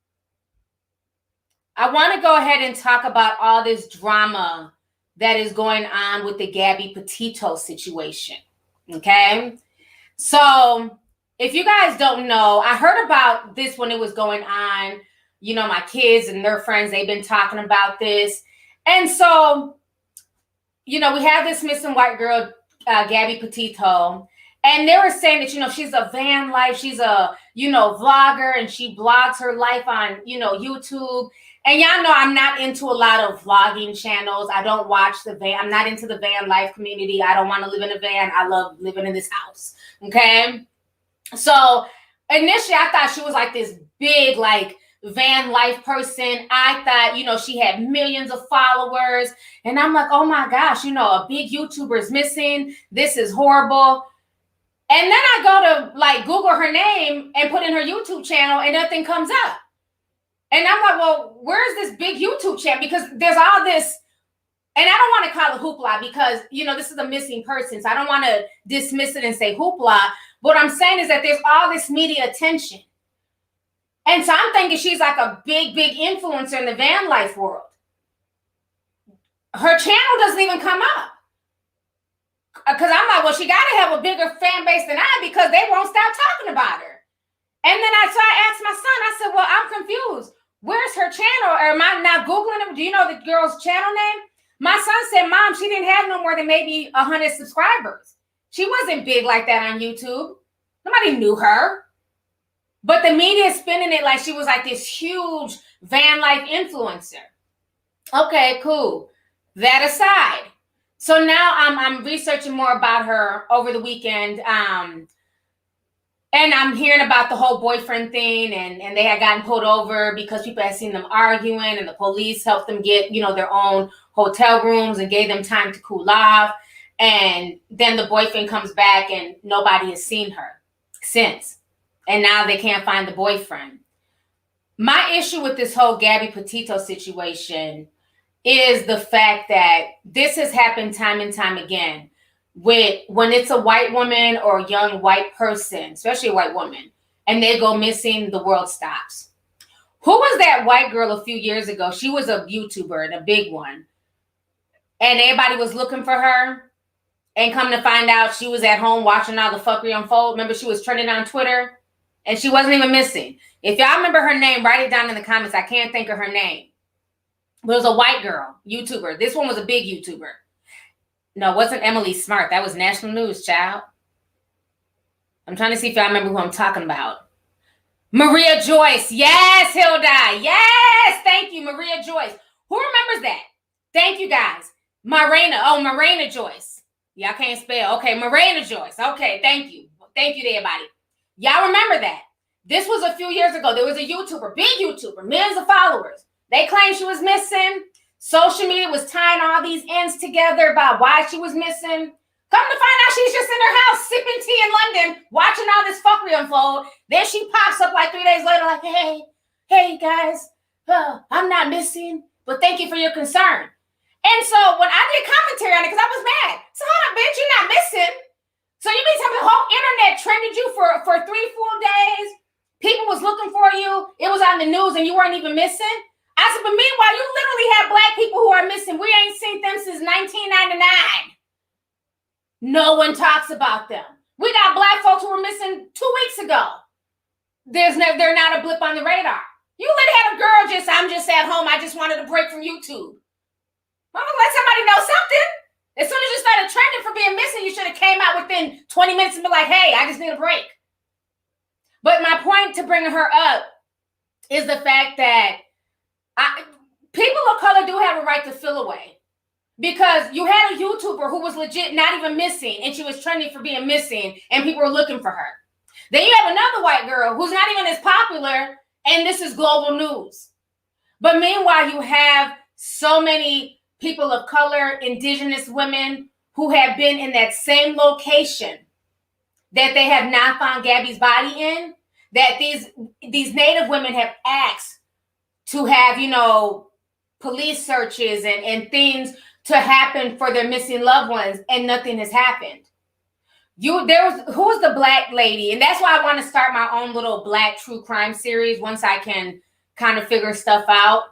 I want to go ahead and talk about all this drama that is going on with the Gabby Petito situation. Okay? So if you guys don't know, I heard about this when it was going on. You know, my kids and their friends, they've been talking about this. And so, you know, we have this missing white girl, Gabby Petito. And they were saying that, you know, she's a van life. She's a, you know, vlogger, and she blogs her life on, you know, YouTube. And y'all know I'm not into a lot of vlogging channels. I don't watch I'm not into the van life community. I don't want to live in a van. I love living in this house. Okay. So initially I thought she was like this big, like, van life person. I thought, you know, she had millions of followers. And I'm like, oh my gosh, you know, a big YouTuber is missing. This is horrible. And then I go to like Google her name and put in her YouTube channel and nothing comes up. And I'm like, well, where's this big YouTube channel? Because there's all this, and I don't want to call it hoopla because, you know, this is a missing person. So I don't want to dismiss it and say hoopla. What I'm saying is that there's all this media attention. And so I'm thinking she's like a big, big influencer in the van life world. Her channel doesn't even come up. Because I'm like, well, she got to have a bigger fan base than I, because they won't stop talking about her. And then I asked my son, I said, well, I'm confused. Where's her channel? Or am I not Googling it? Do you know the girl's channel name? My son said, Mom, she didn't have no more than maybe 100 subscribers. She wasn't big like that on YouTube. Nobody knew her. But the media is spinning it like she was like this huge van life influencer. Okay, cool. That aside. So now I'm researching more about her over the weekend. And I'm hearing about the whole boyfriend thing, and they had gotten pulled over because people had seen them arguing, and the police helped them get, you know, their own hotel rooms and gave them time to cool off. And then the boyfriend comes back and nobody has seen her since. And now they can't find the boyfriend. My issue with this whole Gabby Petito situation is the fact that this has happened time and time again. When it's a white woman or a young white person, especially a white woman, and they go missing, the world stops. Who was that white girl a few years ago? She was a YouTuber and a big one. And everybody was looking for her. And come to find out, she was at home watching all the fuckery unfold. Remember, she was trending on Twitter. And she wasn't even missing. If y'all remember her name, write it down in the comments. I can't think of her name. But it was a white girl, YouTuber. This one was a big YouTuber. No, it wasn't Emily Smart. That was national news, child. I'm trying to see if y'all remember who I'm talking about. Maria Joyce. Yes, Hilda. Yes, thank you, Maria Joyce. Who remembers that? Thank you, guys. Marina. Oh, Marina Joyce. Y'all can't spell. Okay, Marina Joyce. Okay, thank you. Thank you to everybody. Y'all remember that. This was a few years ago. There was a YouTuber, big YouTuber, millions of followers. They claimed she was missing. Social media was tying all these ends together about why she was missing. Come to find out she's just in her house sipping tea in London, watching all this fuckery unfold. Then she pops up like 3 days later like, hey guys, I'm not missing, but thank you for your concern. And so when I did commentary on it, because I was mad. So hold on, bitch, you're not missing. So you mean tell me the whole internet trended you for 3 full days? People was looking for you. It was on the news and you weren't even missing? I said, but meanwhile, you literally have black people who are missing. We ain't seen them since 1999. No one talks about them. We got black folks who were missing 2 weeks ago. They're not a blip on the radar. You literally had a girl I'm just at home. I just wanted a break from YouTube. Well, let somebody know something. As soon as you started trending for being missing, you should have came out within 20 minutes and be like, hey, I just need a break. But my point to bring her up is the fact that people of color do have a right to feel away. Because you had a YouTuber who was legit not even missing, and she was trending for being missing, and people were looking for her. Then you have another white girl who's not even as popular, and this is global news. But meanwhile, you have so many people of color, indigenous women who have been in that same location that they have not found Gabby's body in, that these Native women have asked to have, police searches and things to happen for their missing loved ones, and nothing has happened. Who was the black lady? And that's why I want to start my own little black true crime series once I can kind of figure stuff out,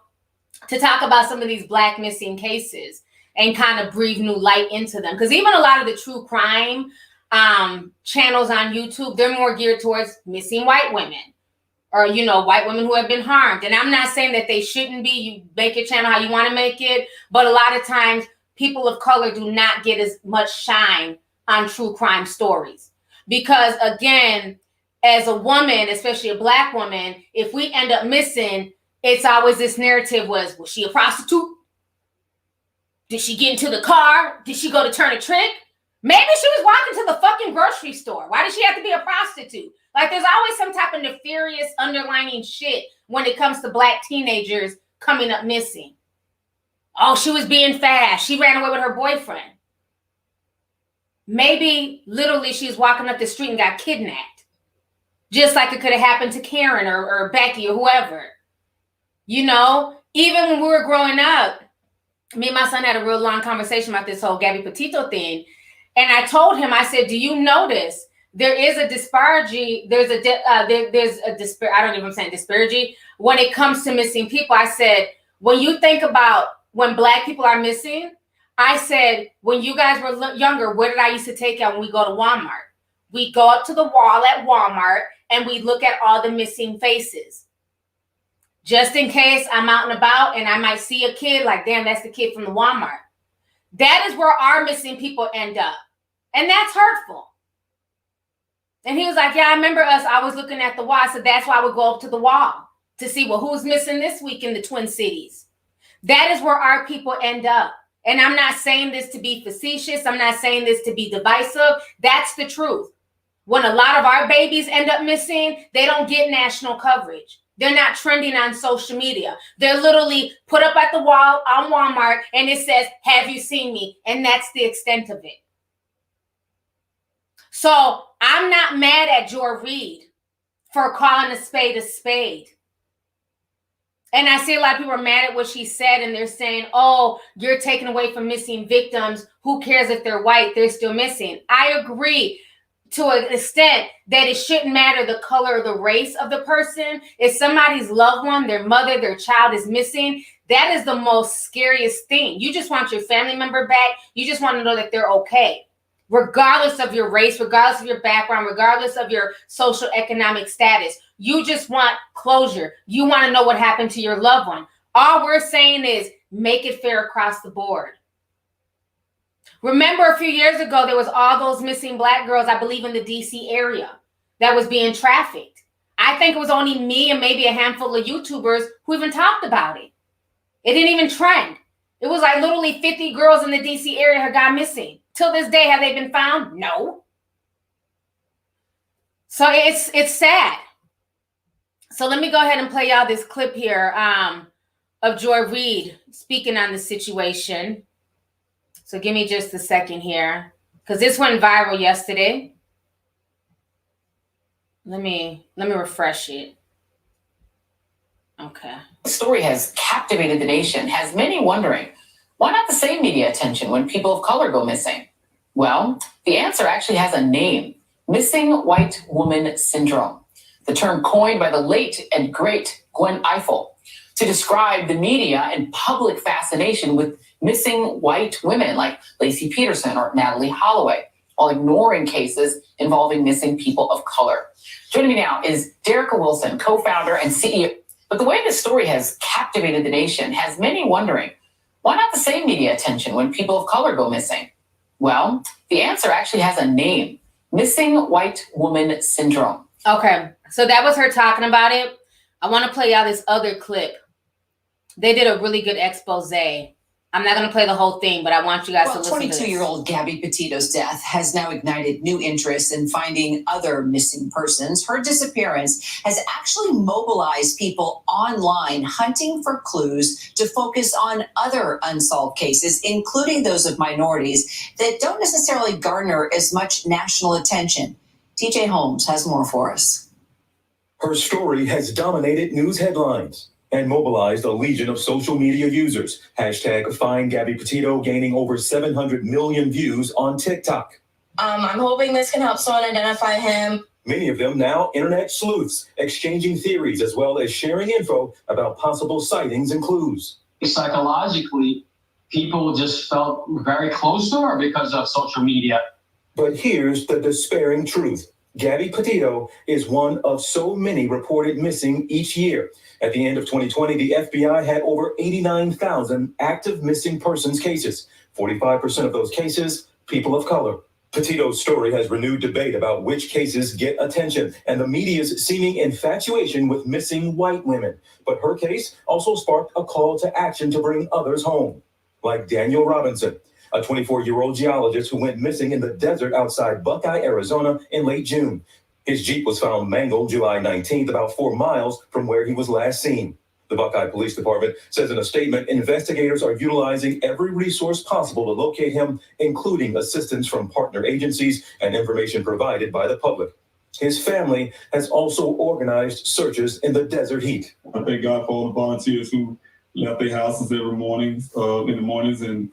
to talk about some of these black missing cases and kind of breathe new light into them. Because even a lot of the true crime channels on YouTube, they're more geared towards missing white women, or, white women who have been harmed. And I'm not saying that they shouldn't be. You make your channel how you want to make it. But a lot of times, people of color do not get as much shine on true crime stories. Because, again, as a woman, especially a black woman, if we end up missing, it's always this narrative was she a prostitute? Did she get into the car? Did she go to turn a trick? Maybe she was walking to the fucking grocery store. Why does she have to be a prostitute? Like, there's always some type of nefarious underlining shit when it comes to black teenagers coming up missing. Oh, she was being fast. She ran away with her boyfriend. Maybe literally she was walking up the street and got kidnapped. Just like it could have happened to Karen or Becky or whoever. Even when we were growing up, me and my son had a real long conversation about this whole Gabby Petito thing. And I told him, I said, do you notice there is a disparity? I don't even know if I'm saying disparity when it comes to missing people. I said, when you think about when black people are missing, I said, when you guys were younger, where did I used to take you when we go to Walmart? We go up to the wall at Walmart and we look at all the missing faces. Just in case I'm out and about and I might see a kid like, damn, that's the kid from the Walmart. That is where our missing people end up. And that's hurtful. And he was like, yeah, I remember us. I was looking at the wall. So that's why I would go up to the wall to see, who's missing this week in the Twin Cities. That is where our people end up. And I'm not saying this to be facetious. I'm not saying this to be divisive. That's the truth. When a lot of our babies end up missing, they don't get national coverage. They're not trending on social media. They're literally put up at the wall on Walmart and it says, have you seen me? And that's the extent of it. So I'm not mad at Joy Reid for calling a spade a spade. And I see a lot of people are mad at what she said and they're saying, oh, you're taking away from missing victims. Who cares if they're white? They're still missing. I agree to an extent that it shouldn't matter the color or the race of the person. If somebody's loved one, their mother, their child is missing, that is the most scariest thing. You just want your family member back. You just want to know that they're okay. regardless of your race, regardless of your background, regardless of your social economic status. You just want closure. You want to know what happened to your loved one. All we're saying is make it fair across the board. Remember a few years ago, there was all those missing Black girls, I believe in the DC area, that was being trafficked. I think it was only me and maybe a handful of YouTubers who even talked about it. It didn't even trend. It was like literally 50 girls in the DC area had gone missing. Till this day, have they been found? No. So it's sad. So let me go ahead and play y'all this clip here of Joy Reid speaking on the situation. So give me just a second here, because this went viral yesterday. Let me refresh it. Okay. The story has captivated the nation, has many wondering, why not the same media attention when people of color go missing? Well, the answer actually has a name: missing white woman syndrome, the term coined by the late and great Gwen Ifill to describe the media and public fascination with missing white women like Laci Peterson or Natalie Holloway, while ignoring cases involving missing people of color. Joining me now is Derica Wilson, co-founder and CEO. But the way this story has captivated the nation has many wondering, why not the same media attention when people of color go missing? Well, the answer actually has a name: missing white woman syndrome. Okay, so that was her talking about it. I want to play y'all this other clip. They did a really good expose. I'm not going to play the whole thing, but I want you guys to listen to this. 22-year-old Gabby Petito's death has now ignited new interest in finding other missing persons. Her disappearance has actually mobilized people online hunting for clues to focus on other unsolved cases, including those of minorities that don't necessarily garner as much national attention. TJ Holmes has more for us. Her story has dominated news headlines and mobilized a legion of social media users. Hashtag Find Gabby Petito gaining over 700 million views on TikTok. I'm hoping this can help someone identify him. Many of them now internet sleuths, exchanging theories as well as sharing info about possible sightings and clues. Psychologically, people just felt very close to her because of social media. But here's the despairing truth. Gabby Petito is one of so many reported missing each year. At the end of 2020, the FBI had over 89,000 active missing persons cases. 45% of those cases, people of color. Petito's story has renewed debate about which cases get attention and the media's seeming infatuation with missing white women. But her case also sparked a call to action to bring others home, like Daniel Robinson, a 24-year-old geologist who went missing in the desert outside Buckeye, Arizona in late June. His Jeep was found mangled July 19th, about 4 miles from where he was last seen. The Buckeye Police Department says in a statement, investigators are utilizing every resource possible to locate him, including assistance from partner agencies and information provided by the public. His family has also organized searches in the desert heat. I thank God for all the volunteers who left their houses every morning, in the mornings and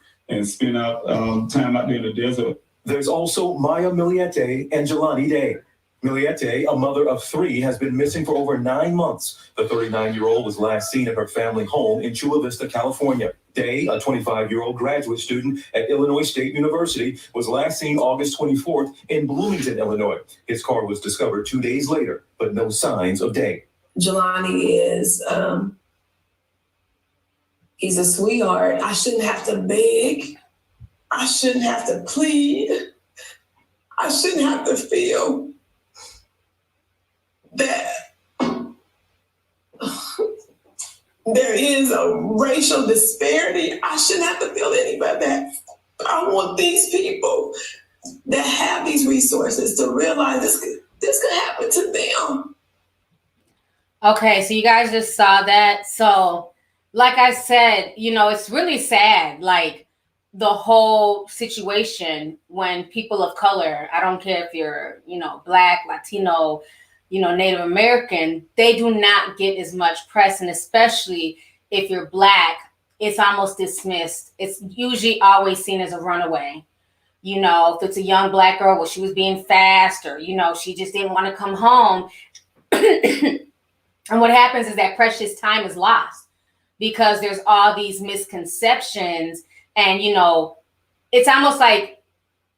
spend out time out there in the desert. There's also Maya Miliete and Jelani Day. Miliete, a mother of 3, has been missing for over 9 months. The 39-year-old was last seen at her family home in Chula Vista, California. Day, a 25-year-old graduate student at Illinois State University, was last seen August 24th in Bloomington, Illinois. His car was discovered 2 days later, but no signs of Day. Jelani is, he's a sweetheart. I shouldn't have to beg. I shouldn't have to plead. I shouldn't have to feel that there is a racial disparity. I shouldn't have to feel any but that. I want these people that have these resources to realize this could happen to them. Okay, so you guys just saw that. So, like I said, it's really sad. Like, the whole situation when people of color, I don't care if you're, Black, Latino, Native American, they do not get as much press. And especially if you're Black, it's almost dismissed. It's usually always seen as a runaway. If it's a young Black girl, well, she was being fast, or, she just didn't want to come home. And what happens is that precious time is lost because there's all these misconceptions. And, it's almost like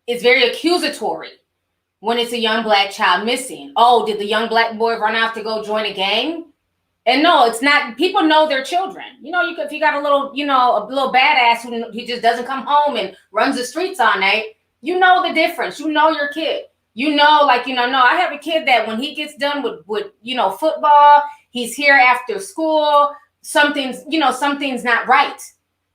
it's very accusatory when it's a young black child missing. Oh, did the young black boy run out to go join a gang? And no, it's not. People know their children. You know, if you got a little, a little badass who just doesn't come home and runs the streets all night, you know the difference. You know your kid. You know, no, I have a kid that when he gets done with football, he's here after school. Something's not right.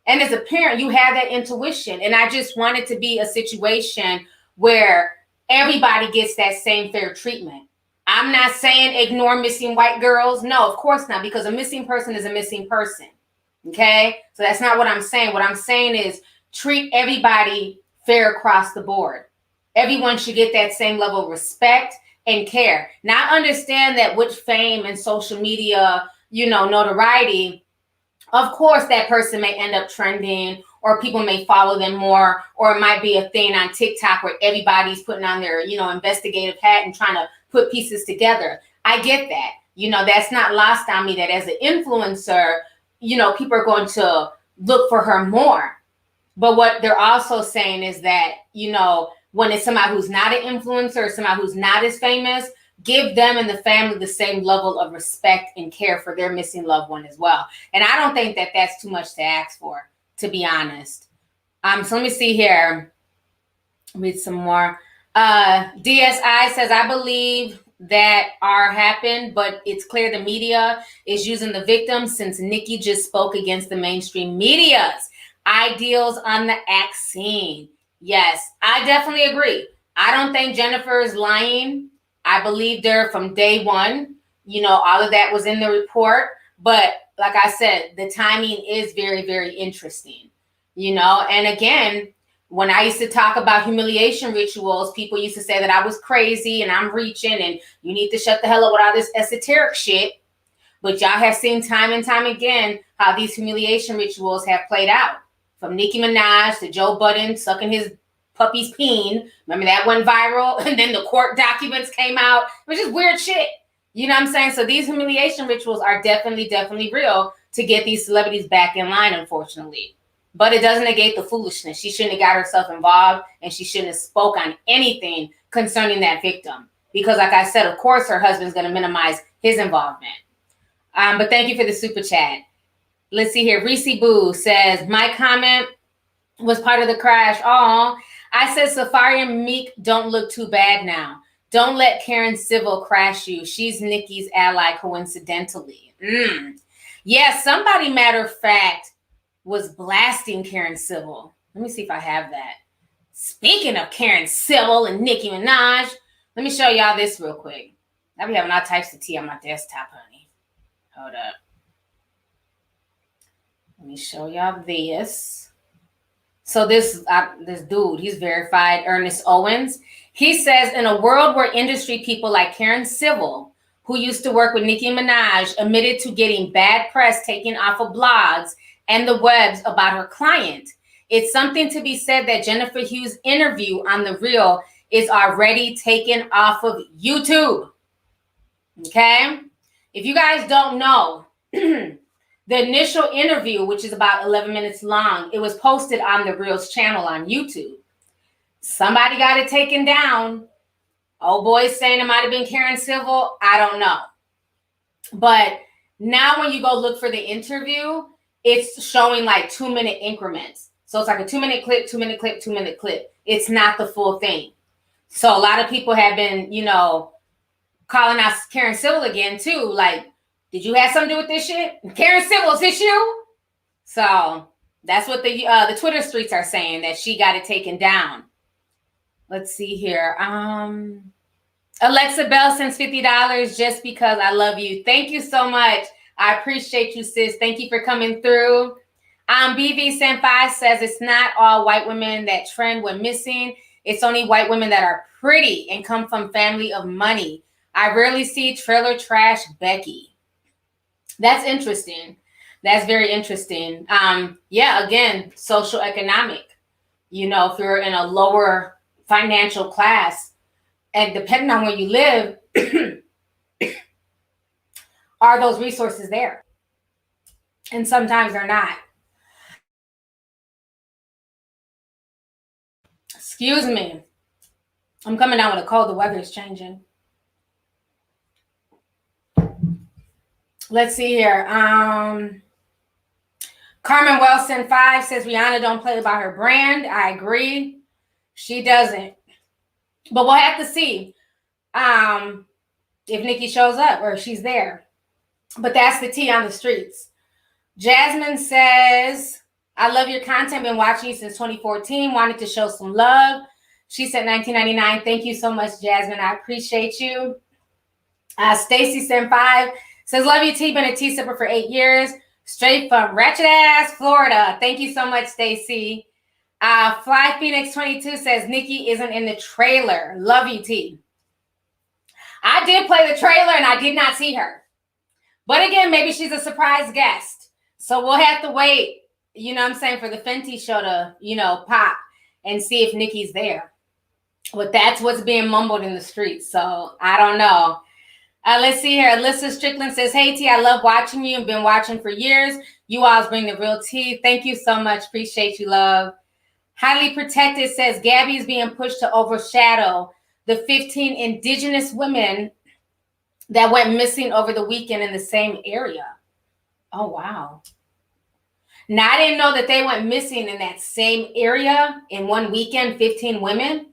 And as a parent, you have that intuition. And I just want it to be a situation where everybody gets that same fair treatment. I'm not saying ignore missing white girls. No, of course not, because a missing person is a missing person. Okay? So that's not what I'm saying. What I'm saying is treat everybody fair across the board. Everyone should get that same level of respect and care. Now, I understand that with fame and social media, notoriety, of course, that person may end up trending, or people may follow them more, or it might be a thing on TikTok where everybody's putting on their, investigative hat and trying to put pieces together. I get that. That's not lost on me that as an influencer, people are going to look for her more. But what they're also saying is that, when it's somebody who's not an influencer or somebody who's not as famous, give them and the family the same level of respect and care for their missing loved one as well. And I don't think that that's too much to ask for, to be honest. So let me see here. Read some more. DSI says, I believe that happened, but it's clear the media is using the victim since Nicki just spoke against the mainstream media's ideals on the act scene. Yes, I definitely agree. I don't think Jennifer is lying. I believed her from day one. All of that was in the report. But like I said, the timing is very, very interesting. And again, when I used to talk about humiliation rituals, people used to say that I was crazy and I'm reaching and you need to shut the hell up with all this esoteric shit. But y'all have seen time and time again how these humiliation rituals have played out. From Nicki Minaj to Joe Budden sucking his puppy's peen. Remember that went viral? And then the court documents came out. It was just weird shit. You know what I'm saying? So these humiliation rituals are definitely real to get these celebrities back in line, unfortunately. But it doesn't negate the foolishness. She shouldn't have got herself involved, and she shouldn't have spoke on anything concerning that victim. Because like I said, of course, her husband's going to minimize his involvement. But thank you for the super chat. Let's see here. Reese Boo says, my comment was part of the crash. Oh, I said Safari and Meek don't look too bad now. Don't let Karen Civil crash you. She's Nicki's ally coincidentally. Yeah, somebody, matter of fact, was blasting Karen Civil. Let me see if I have that. Speaking of Karen Civil and Nicki Minaj, let me show y'all this real quick. I be having all types of tea on my desktop, honey. Hold up. Let me show y'all this. So this dude, he's verified, Ernest Owens. He says, in a world where industry people like Karen Civil, who used to work with Nicki Minaj, admitted to getting bad press taken off of blogs and the webs about her client, it's something to be said that Jennifer Hughes' interview on The Real is already taken off of YouTube. Okay? If you guys don't know, the initial interview, which is about 11 minutes long, it was posted on The Real's channel on YouTube. Somebody got it taken down. Old boy's saying it might have been Karen Civil. I don't know. But now when you go look for the interview, it's showing like 2-minute increments. So it's like a 2-minute clip, 2-minute clip, 2-minute clip. It's not the full thing. So a lot of people have been, calling out Karen Civil again too. Like, did you have something to do with this shit? Karen Civil, is this you? So that's what the Twitter streets are saying, that she got it taken down. Let's see here. Alexa Bell sends $50 just because I love you. Thank you so much. I appreciate you, sis. Thank you for coming through. BV Senpai says it's not all white women that trend when missing. It's only white women that are pretty and come from family of money. I rarely see trailer trash Becky. That's interesting. That's very interesting. Yeah, again, social economic. If you're in a lower financial class, and depending on where you live, are those resources there? And sometimes they're not. Excuse me. I'm coming down with a cold. The weather is changing. Let's see here. Carmen Wilson 5 says Rihanna don't play about her brand. I agree. She doesn't. But we'll have to see if Nicki shows up or if she's there. But that's the tea on the streets. Jasmine says, I love your content. Been watching you since 2014. Wanted to show some love. She said 1999. Thank you so much, Jasmine. I appreciate you. Stacy sent 5. Says, love you, T. Been a tea sipper for 8 years. Straight from Ratchet Ass, Florida. Thank you so much, Stacy. Fly Phoenix 22 says, Nicki isn't in the trailer. Love you, T. I did play the trailer and I did not see her. But again, maybe she's a surprise guest. So we'll have to wait, you know what I'm saying, for the Fenty show to, you know, pop and see if Nicki's there. But that's what's being mumbled in the streets. So I don't know. Let's see here. Alyssa Strickland says, hey, T, I love watching you and been watching for years. You always bring the real tea. Thank you so much. Appreciate you, love. Highly Protected says, Gabby is being pushed to overshadow the 15 indigenous women that went missing over the weekend in the same area. Oh, wow. Now, I didn't know that they went missing in that same area in one weekend, 15 women.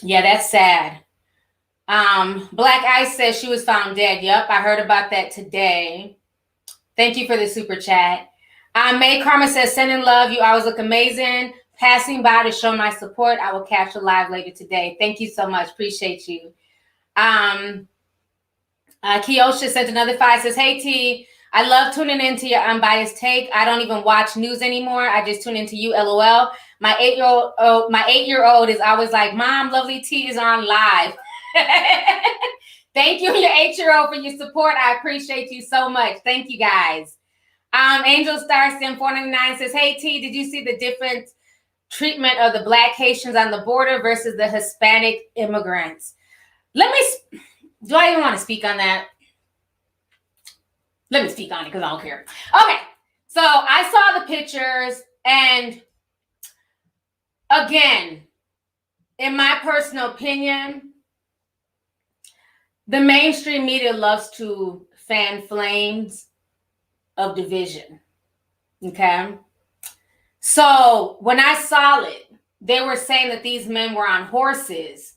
Yeah, that's sad. Black Ice says she was found dead. Yep, I heard about that today. Thank you for the super chat. May Karma says, sending love. You always look amazing. Passing by to show my support. I will catch you live later today. Thank you so much. Appreciate you. Kiosha sent another 5. Says, hey, T, I love tuning into your unbiased take. I don't even watch news anymore. I just tune into you, LOL. My 8-year-old is always like, Mom, Lovelyti is on live. Thank you, your 8-year-old, for your support. I appreciate you so much. Thank you, guys. Angel Star Sim 499 says, hey, T, did you see the different treatment of the Black Haitians on the border versus the Hispanic immigrants? Do I even want to speak on that? Let me speak on it because I don't care. Okay, so I saw the pictures, and again, in my personal opinion, the mainstream media loves to fan flames of division. Okay? So when I saw it, they were saying that these men were on horses,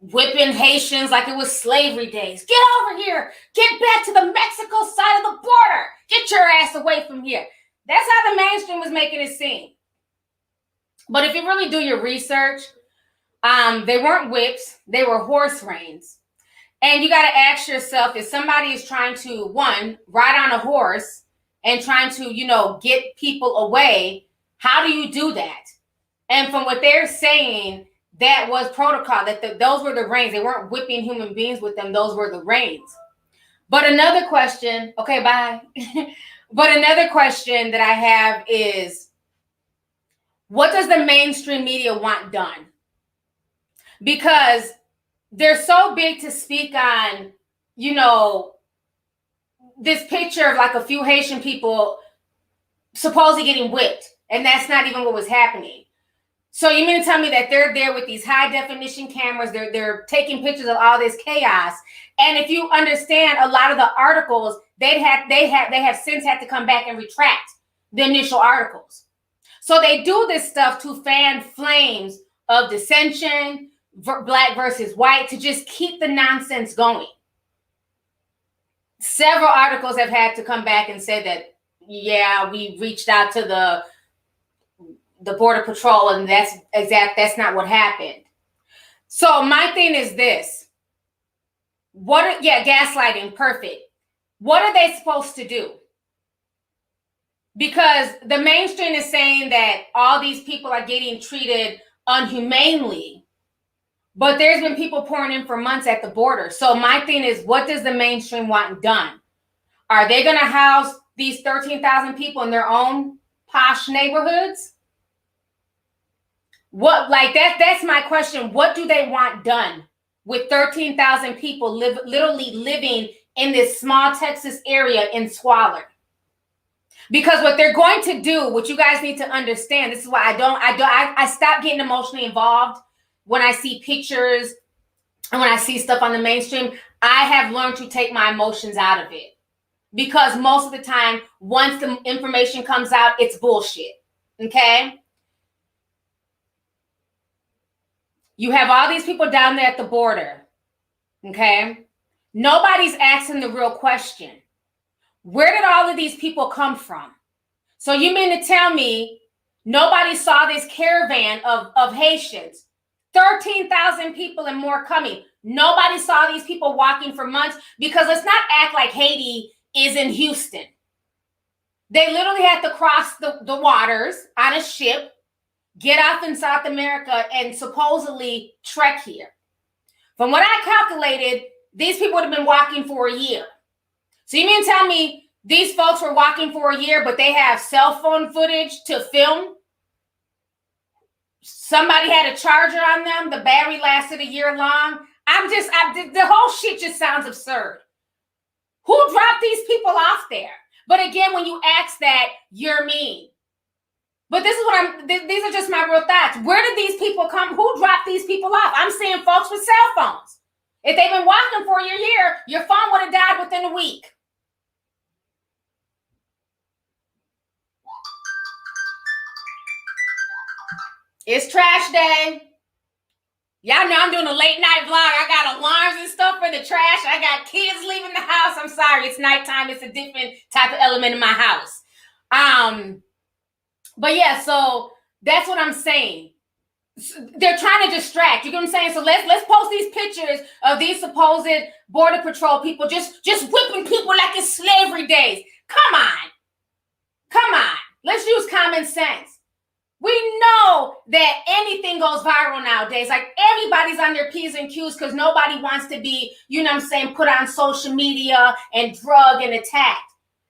whipping Haitians like it was slavery days. Get over here. Get back to the Mexico side of the border. Get your ass away from here. That's how the mainstream was making it seem. But if you really do your research, they weren't whips. They were horse reins. And you got to ask yourself, if somebody is trying to, one, ride on a horse and trying to, you know, get people away, how do you do that? And from what they're saying, that was protocol, that those were the reins. They weren't whipping human beings with them. Those were the reins. But another question, okay, bye. But another question that I have is, what does the mainstream media want done? Because they're so big to speak on, you know, this picture of like a few Haitian people supposedly getting whipped. And that's not even what was happening. So you mean to tell me that they're there with these high definition cameras, they're taking pictures of all this chaos. And if you understand a lot of the articles, they have since had to come back and retract the initial articles. So they do this stuff to fan flames of dissension, Black versus white, to just keep the nonsense going. Several articles have had to come back and say that, yeah, we reached out to the Border Patrol and that's not what happened. So my thing is this. Gaslighting, perfect. What are they supposed to do? Because the mainstream is saying that all these people are getting treated unhumanely. But there's been people pouring in for months at the border. So my thing is, what does the mainstream want done? Are they going to house these 13,000 people in their own posh neighborhoods? That's my question. What do they want done with 13,000 people literally living in this small Texas area in squalor? Because what they're going to do, what you guys need to understand, this is why I stop getting emotionally involved when I see pictures and when I see stuff on the mainstream. I have learned to take my emotions out of it. Because most of the time, once the information comes out, it's bullshit. Okay? You have all these people down there at the border. Okay? Nobody's asking the real question. Where did all of these people come from? So you mean to tell me nobody saw this caravan of Haitians? 13,000 people and more coming. Nobody saw these people walking for months, because let's not act like Haiti is in Houston. They literally had to cross the waters on a ship, get off in South America, and supposedly trek here. From what I calculated, these people would have been walking for a year. So you mean to tell me these folks were walking for a year, but they have cell phone footage to film? Somebody had a charger on them. The battery lasted a year long. The whole shit just sounds absurd. Who dropped these people off there? But again, when you ask that, you're mean. But this is what these are just my real thoughts. Where did these people come? Who dropped these people off? I'm seeing folks with cell phones. If they've been walking for a year, your phone would have died within a week. It's trash day. Y'all know I'm doing a late night vlog. I got alarms and stuff for the trash. I got kids leaving the house. I'm sorry, it's nighttime. It's a different type of element in my house. But yeah, so that's what I'm saying. They're trying to distract. You know what I'm saying? So let's post these pictures of these supposed border patrol people just whipping people like it's slavery days. Come on. Let's use common sense. We know that anything goes viral nowadays. Like, everybody's on their P's and Q's because nobody wants to be, you know what I'm saying, put on social media and drugged and attacked.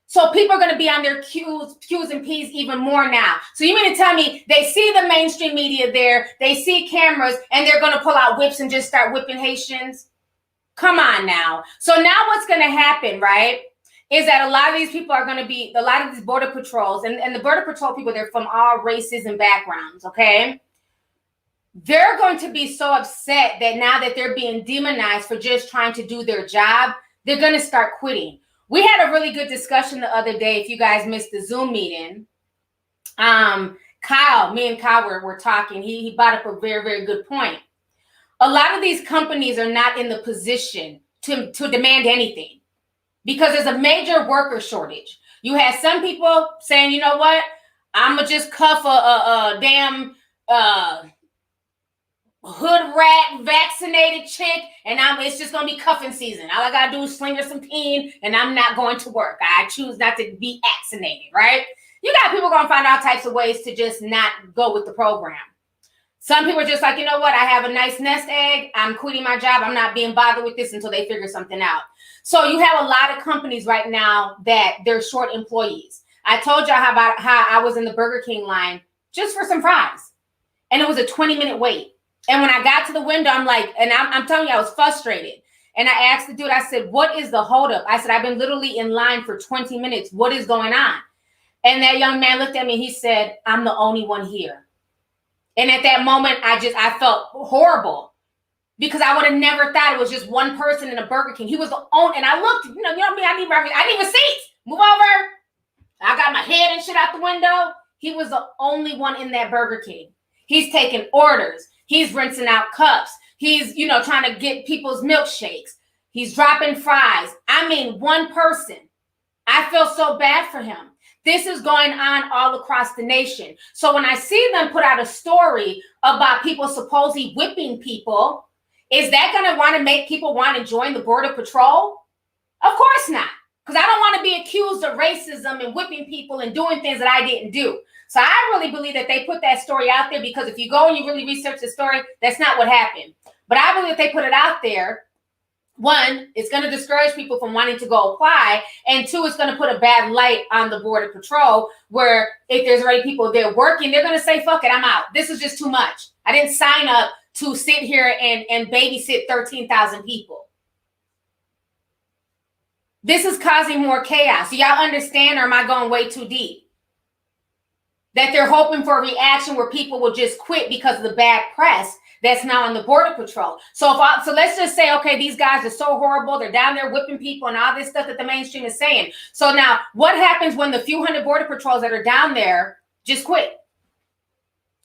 So people are going to be on their Q's and P's even more now. So you mean to tell me they see the mainstream media there, they see cameras, and they're going to pull out whips and just start whipping Haitians? Come on now. So now what's going to happen, right, is that a lot of these people are going to be, a lot of these border patrols, and the border patrol people, they're from all races and backgrounds, okay? They're going to be so upset that now that they're being demonized for just trying to do their job, they're going to start quitting. We had a really good discussion the other day. If you guys missed the Zoom meeting, me and Kyle were talking. He brought up a very, very good point. A lot of these companies are not in the position to demand anything, because there's a major worker shortage. You have some people saying, you know what, I'm going to just cuff a damn hood rat vaccinated chick, and it's just going to be cuffing season. All I got to do is sling her some peen, and I'm not going to work. I choose not to be vaccinated, right? You got people going to find all types of ways to just not go with the program. Some people are just like, you know what, I have a nice nest egg. I'm quitting my job. I'm not being bothered with this until they figure something out. So you have a lot of companies right now that they're short employees. I told y'all how I was in the Burger King line just for some fries, and it was a 20-minute wait. And when I got to the window, I'm like, and I'm telling you, I was frustrated. And I asked the dude, I said, what is the holdup? I said, I've been literally in line for 20 minutes. What is going on? And that young man looked at me. He said, I'm the only one here. And at that moment, I felt horrible, because I would have never thought it was just one person in a Burger King. He was the only, and I looked, you know what I mean? I need receipts. Move over. I got my head and shit out the window. He was the only one in that Burger King. He's taking orders. He's rinsing out cups. He's, trying to get people's milkshakes. He's dropping fries. I mean, one person. I feel so bad for him. This is going on all across the nation. So when I see them put out a story about people supposedly whipping people, is that going to want to make people want to join the Border Patrol? Of course not. Because I don't want to be accused of racism and whipping people and doing things that I didn't do. So I really believe that they put that story out there, because if you go and you really research the story, that's not what happened. But I believe if they put it out there, one, it's going to discourage people from wanting to go apply. And two, it's going to put a bad light on the Border Patrol, where if there's already people there working, they're going to say, fuck it, I'm out. This is just too much. I didn't sign up to sit here and babysit 13,000 people. this is causing more chaos. Do y'all understand, or am I going way too deep? That they're hoping for a reaction where people will just quit because of the bad press that's now on the Border Patrol. So let's just say, okay, these guys are so horrible. They're down there whipping people and all this stuff that the mainstream is saying. So now what happens when the few hundred Border Patrols that are down there just quit?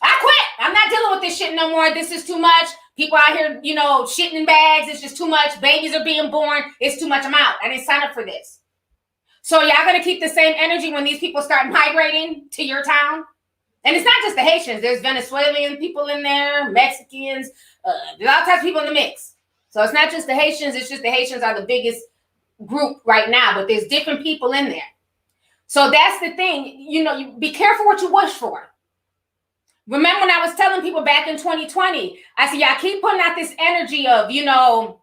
I quit. I'm not dealing with this shit no more. This is too much. People out here, you know, shitting in bags. It's just too much. Babies are being born. It's too much. I'm out. I didn't sign up for this. So y'all going to keep the same energy when these people start migrating to your town? And it's not just the Haitians. There's Venezuelan people in there, Mexicans. There's all types of people in the mix. So it's not just the Haitians. It's just the Haitians are the biggest group right now. But there's different people in there. So that's the thing. You know, you be careful what you wish for. Remember when I was telling people back in 2020, I said, y'all keep putting out this energy of, you know,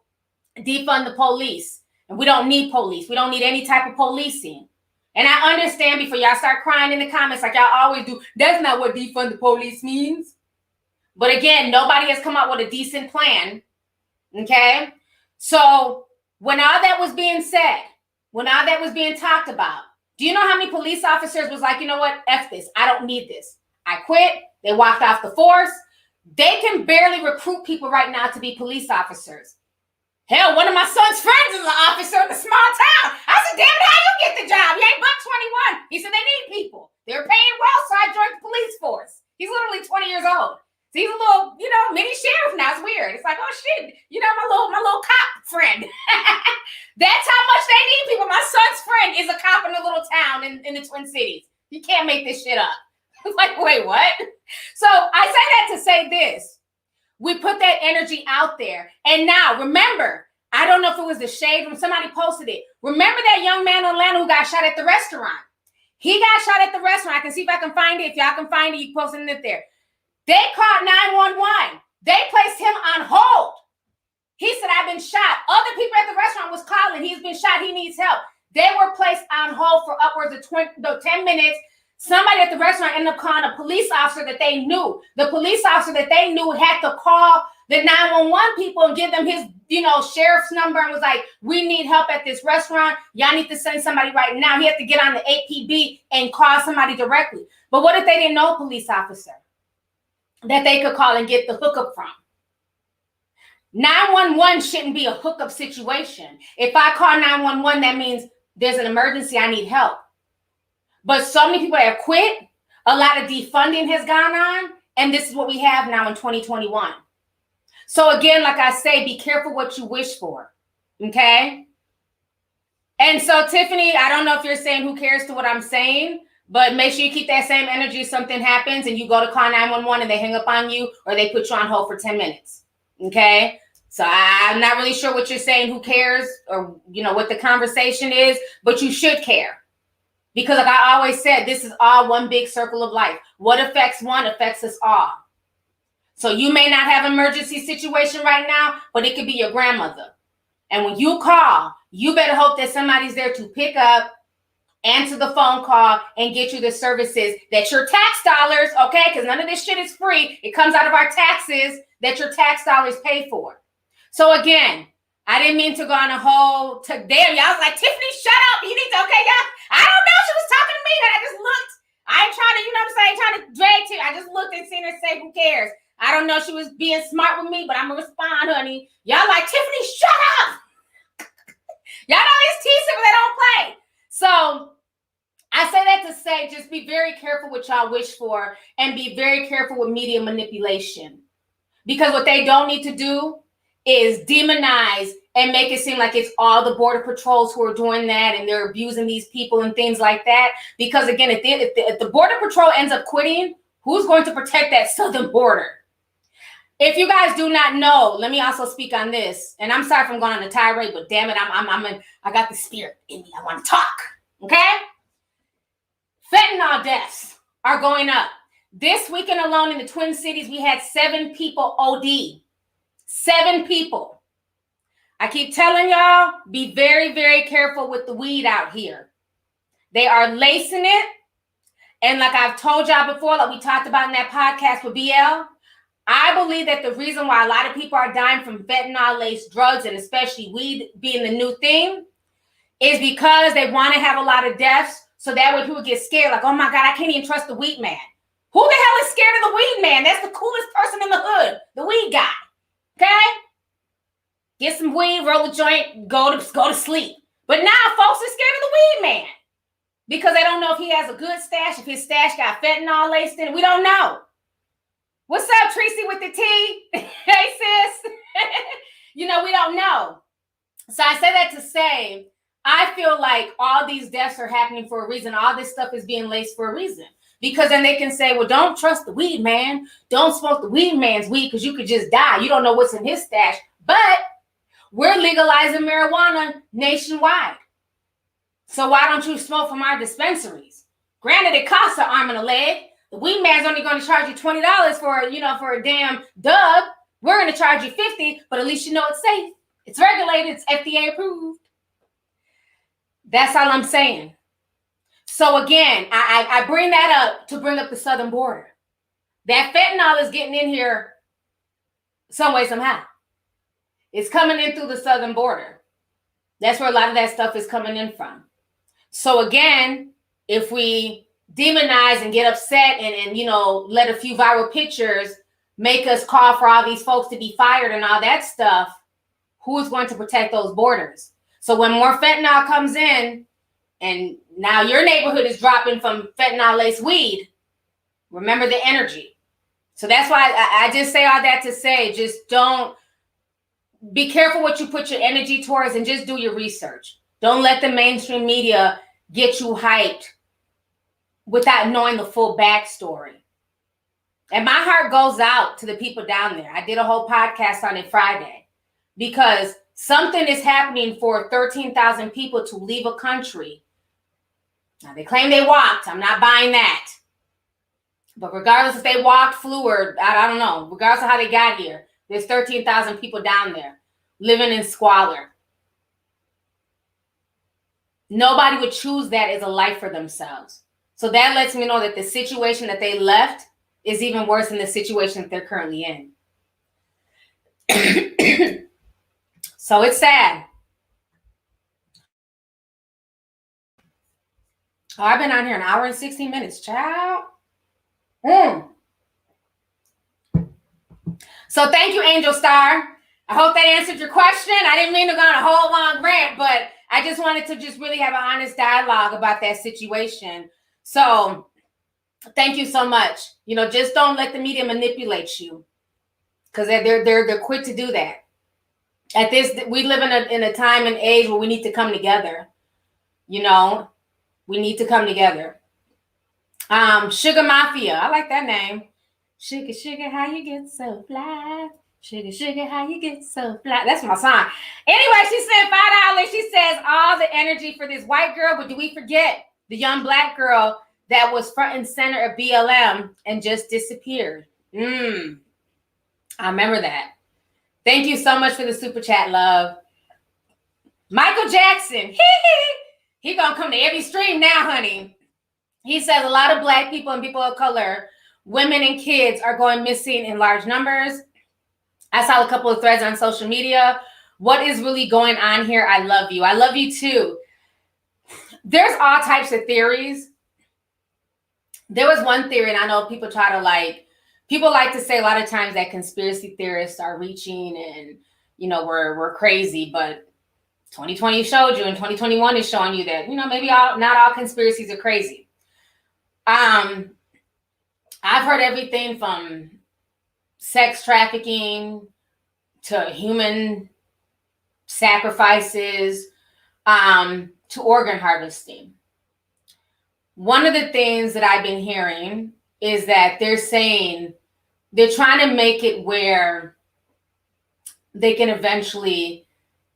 defund the police. And we don't need police. We don't need any type of policing. And I understand before y'all start crying in the comments like y'all always do. That's not what defund the police means. But again, nobody has come up with a decent plan. Okay? So when all that was being said, when all that was being talked about, do you know how many police officers was like, you know what? F this. I don't need this. I quit. They walked off the force. They can barely recruit people right now to be police officers. Hell, one of my son's friends is an officer in a small town. I said, damn it, how you get the job? You ain't but 21. He said, they need people. They're paying well, so I joined the police force. He's literally 20 years old. So he's a little, you know, mini sheriff now. It's weird. It's like, oh shit, you know, my little cop friend. That's how much they need people. My son's friend is a cop in a little town in the Twin Cities. You can't make this shit up. Like, wait, what? So I say that to say this. We put that energy out there. And now, remember, I don't know if it was the shade when somebody posted it. Remember that young man in Atlanta who got shot at the restaurant? He got shot at the restaurant. I can see if I can find it. If y'all can find it, you posted it there. They called 911. They placed him on hold. He said, I've been shot. Other people at the restaurant was calling. He's been shot. He needs help. They were placed on hold for upwards of 10 minutes. Somebody at the restaurant ended up calling a police officer that they knew. The police officer that they knew had to call the 911 people and give them his, you know, sheriff's number and was like, we need help at this restaurant. Y'all need to send somebody right now. He had to get on the APB and call somebody directly. But what if they didn't know a police officer that they could call and get the hookup from? 911 shouldn't be a hookup situation. If I call 911, that means there's an emergency. I need help. But so many people have quit. A lot of defunding has gone on. And this is what we have now in 2021. So again, like I say, be careful what you wish for. Okay? And so, Tiffany, I don't know if you're saying who cares to what I'm saying, but make sure you keep that same energy if something happens and you go to call 911 and they hang up on you or they put you on hold for 10 minutes. Okay? So I'm not really sure what you're saying, who cares, or, you know, what the conversation is, but you should care. Because like I always said, this is all one big circle of life. What affects one affects us all. So you may not have an emergency situation right now, but it could be your grandmother. And when you call, you better hope that somebody's there to pick up, answer the phone call, and get you the services that your tax dollars, okay, because none of this shit is free. It comes out of our taxes that your tax dollars pay for. So again, I didn't mean to go on a whole damn. Y'all was like, Tiffany, shut up. You need to, okay, y'all. I don't know. She was talking to me. And I just looked. I ain't trying to, you know what I'm saying, trying to drag to. I just looked and seen her say, who cares? I don't know. She was being smart with me, but I'm going to respond, honey. Y'all like, Tiffany, shut up. Y'all know these teasers, they don't play. So I say that to say, just be very careful what y'all wish for and be very careful with media manipulation. Because what they don't need to do is demonize and make it seem like it's all the border patrols who are doing that and they're abusing these people and things like that. Because again, if the border patrol ends up quitting, who's going to protect that southern border? If you guys do not know, let me also speak on this. And I'm sorry if I'm going on a tirade, but damn it, I got the spirit in me. I want to talk. Okay? Fentanyl deaths are going up. This weekend alone in the Twin Cities, we had 7 people OD. 7 people. I keep telling y'all, be very, very careful with the weed out here. They are lacing it. And like I've told y'all before, like we talked about in that podcast with BL, I believe that the reason why a lot of people are dying from fentanyl-laced drugs, and especially weed being the new thing, is because they want to have a lot of deaths, so that way people get scared, like, oh my God, I can't even trust the weed man. Who the hell is scared of the weed man? That's the coolest person in the hood, the weed guy. Okay? Get some weed, roll a joint, go to sleep. But now folks are scared of the weed man because they don't know if he has a good stash, if his stash got fentanyl laced in it. We don't know. What's up, Tracy with the T? Hey, sis. We don't know. So I say that to say, I feel like all these deaths are happening for a reason. All this stuff is being laced for a reason. Because then they can say, well, don't trust the weed man. Don't smoke the weed man's weed because you could just die. You don't know what's in his stash. But we're legalizing marijuana nationwide. So why don't you smoke from our dispensaries? Granted, it costs an arm and a leg. The weed man's only going to charge you $20 for a damn dub. We're going to charge you $50, but at least you know it's safe. It's regulated. It's FDA approved. That's all I'm saying. So again, I bring that up to bring up the southern border. That fentanyl is getting in here some way, somehow. It's coming in through the southern border. That's where a lot of that stuff is coming in from. So again, if we demonize and get upset and let a few viral pictures make us call for all these folks to be fired and all that stuff, who is going to protect those borders? So when more fentanyl comes in, and now your neighborhood is dropping from fentanyl-laced weed, remember the energy. So that's why I just say all that to say, just don't, be careful what you put your energy towards and just do your research. Don't let the mainstream media get you hyped without knowing the full backstory. And my heart goes out to the people down there. I did a whole podcast on it Friday because something is happening for 13,000 people to leave a country. Now, they claim they walked. I'm not buying that. But regardless if they walked, flew, or I don't know, regardless of how they got here, there's 13,000 people down there living in squalor. Nobody would choose that as a life for themselves. So that lets me know that the situation that they left is even worse than the situation that they're currently in. So it's sad. Oh, I've been on here an hour and 16 minutes, child. So thank you, Angel Star. I hope that answered your question. I didn't mean to go on a whole long rant, but I just wanted to just really have an honest dialogue about that situation. So thank you so much. Just don't let the media manipulate you, because they're quick to do that. We live in a time and age where we need to come together. We need to come together. Sugar Mafia. I like that name. Sugar, sugar, how you get so fly? Sugar, sugar, how you get so fly? That's my song. Anyway, she said $5. She says all the energy for this white girl, but do we forget the young black girl that was front and center of BLM and just disappeared? I remember that. Thank you so much for the super chat, love. Michael Jackson. He gonna come to every stream now, honey. He says a lot of black people and people of color, women and kids are going missing in large numbers. I saw a couple of threads on social media. What is really going on here? I love you. I love you too. There's all types of theories. There was one theory, and I know people people like to say a lot of times that conspiracy theorists are reaching and, we're crazy, but 2020 showed you, and 2021 is showing you that, maybe not all conspiracies are crazy. I've heard everything from sex trafficking to human sacrifices to organ harvesting. One of the things that I've been hearing is that they're saying they're trying to make it where they can eventually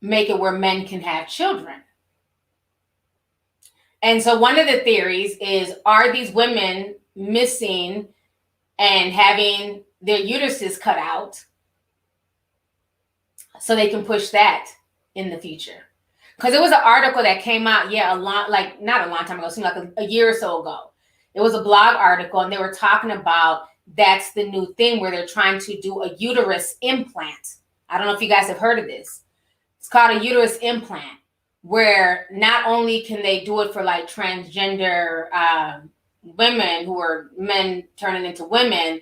make it where men can have children. And so one of the theories is, are these women missing and having their uteruses cut out so they can push that in the future? Because it was an article that came out, not a long time ago, it seemed like a year or so ago. It was a blog article, and they were talking about that's the new thing where they're trying to do a uterus implant. I don't know if you guys have heard of this. It's called a uterus implant, where not only can they do it for like transgender women who are men turning into women,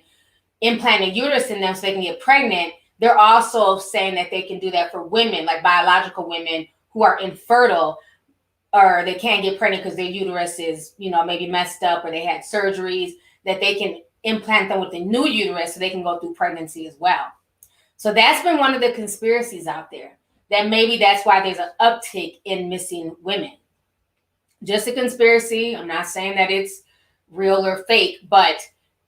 implanting uterus in them so they can get pregnant, they're also saying that they can do that for women, like biological women who are infertile or they can't get pregnant because their uterus is, you know, maybe messed up or they had surgeries, that they can implant them with a new uterus so they can go through pregnancy as well. So that's been one of the conspiracies out there, that maybe that's why there's an uptick in missing women. Just a conspiracy. I'm not saying that it's real or fake, but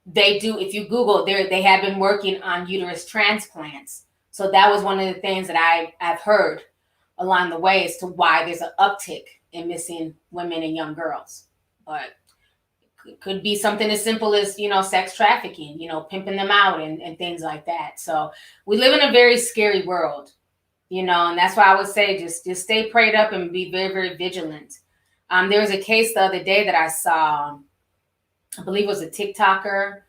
they do, if you Google, they have been working on uterus transplants. So that was one of the things that I've heard along the way as to why there's an uptick in missing women and young girls. But it could be something as simple as, you know, sex trafficking, you know, pimping them out and things like that. So we live in a very scary world, you know, and that's why I would say just stay prayed up and be very, very vigilant. There was a case the other day that I saw, I believe it was a TikToker.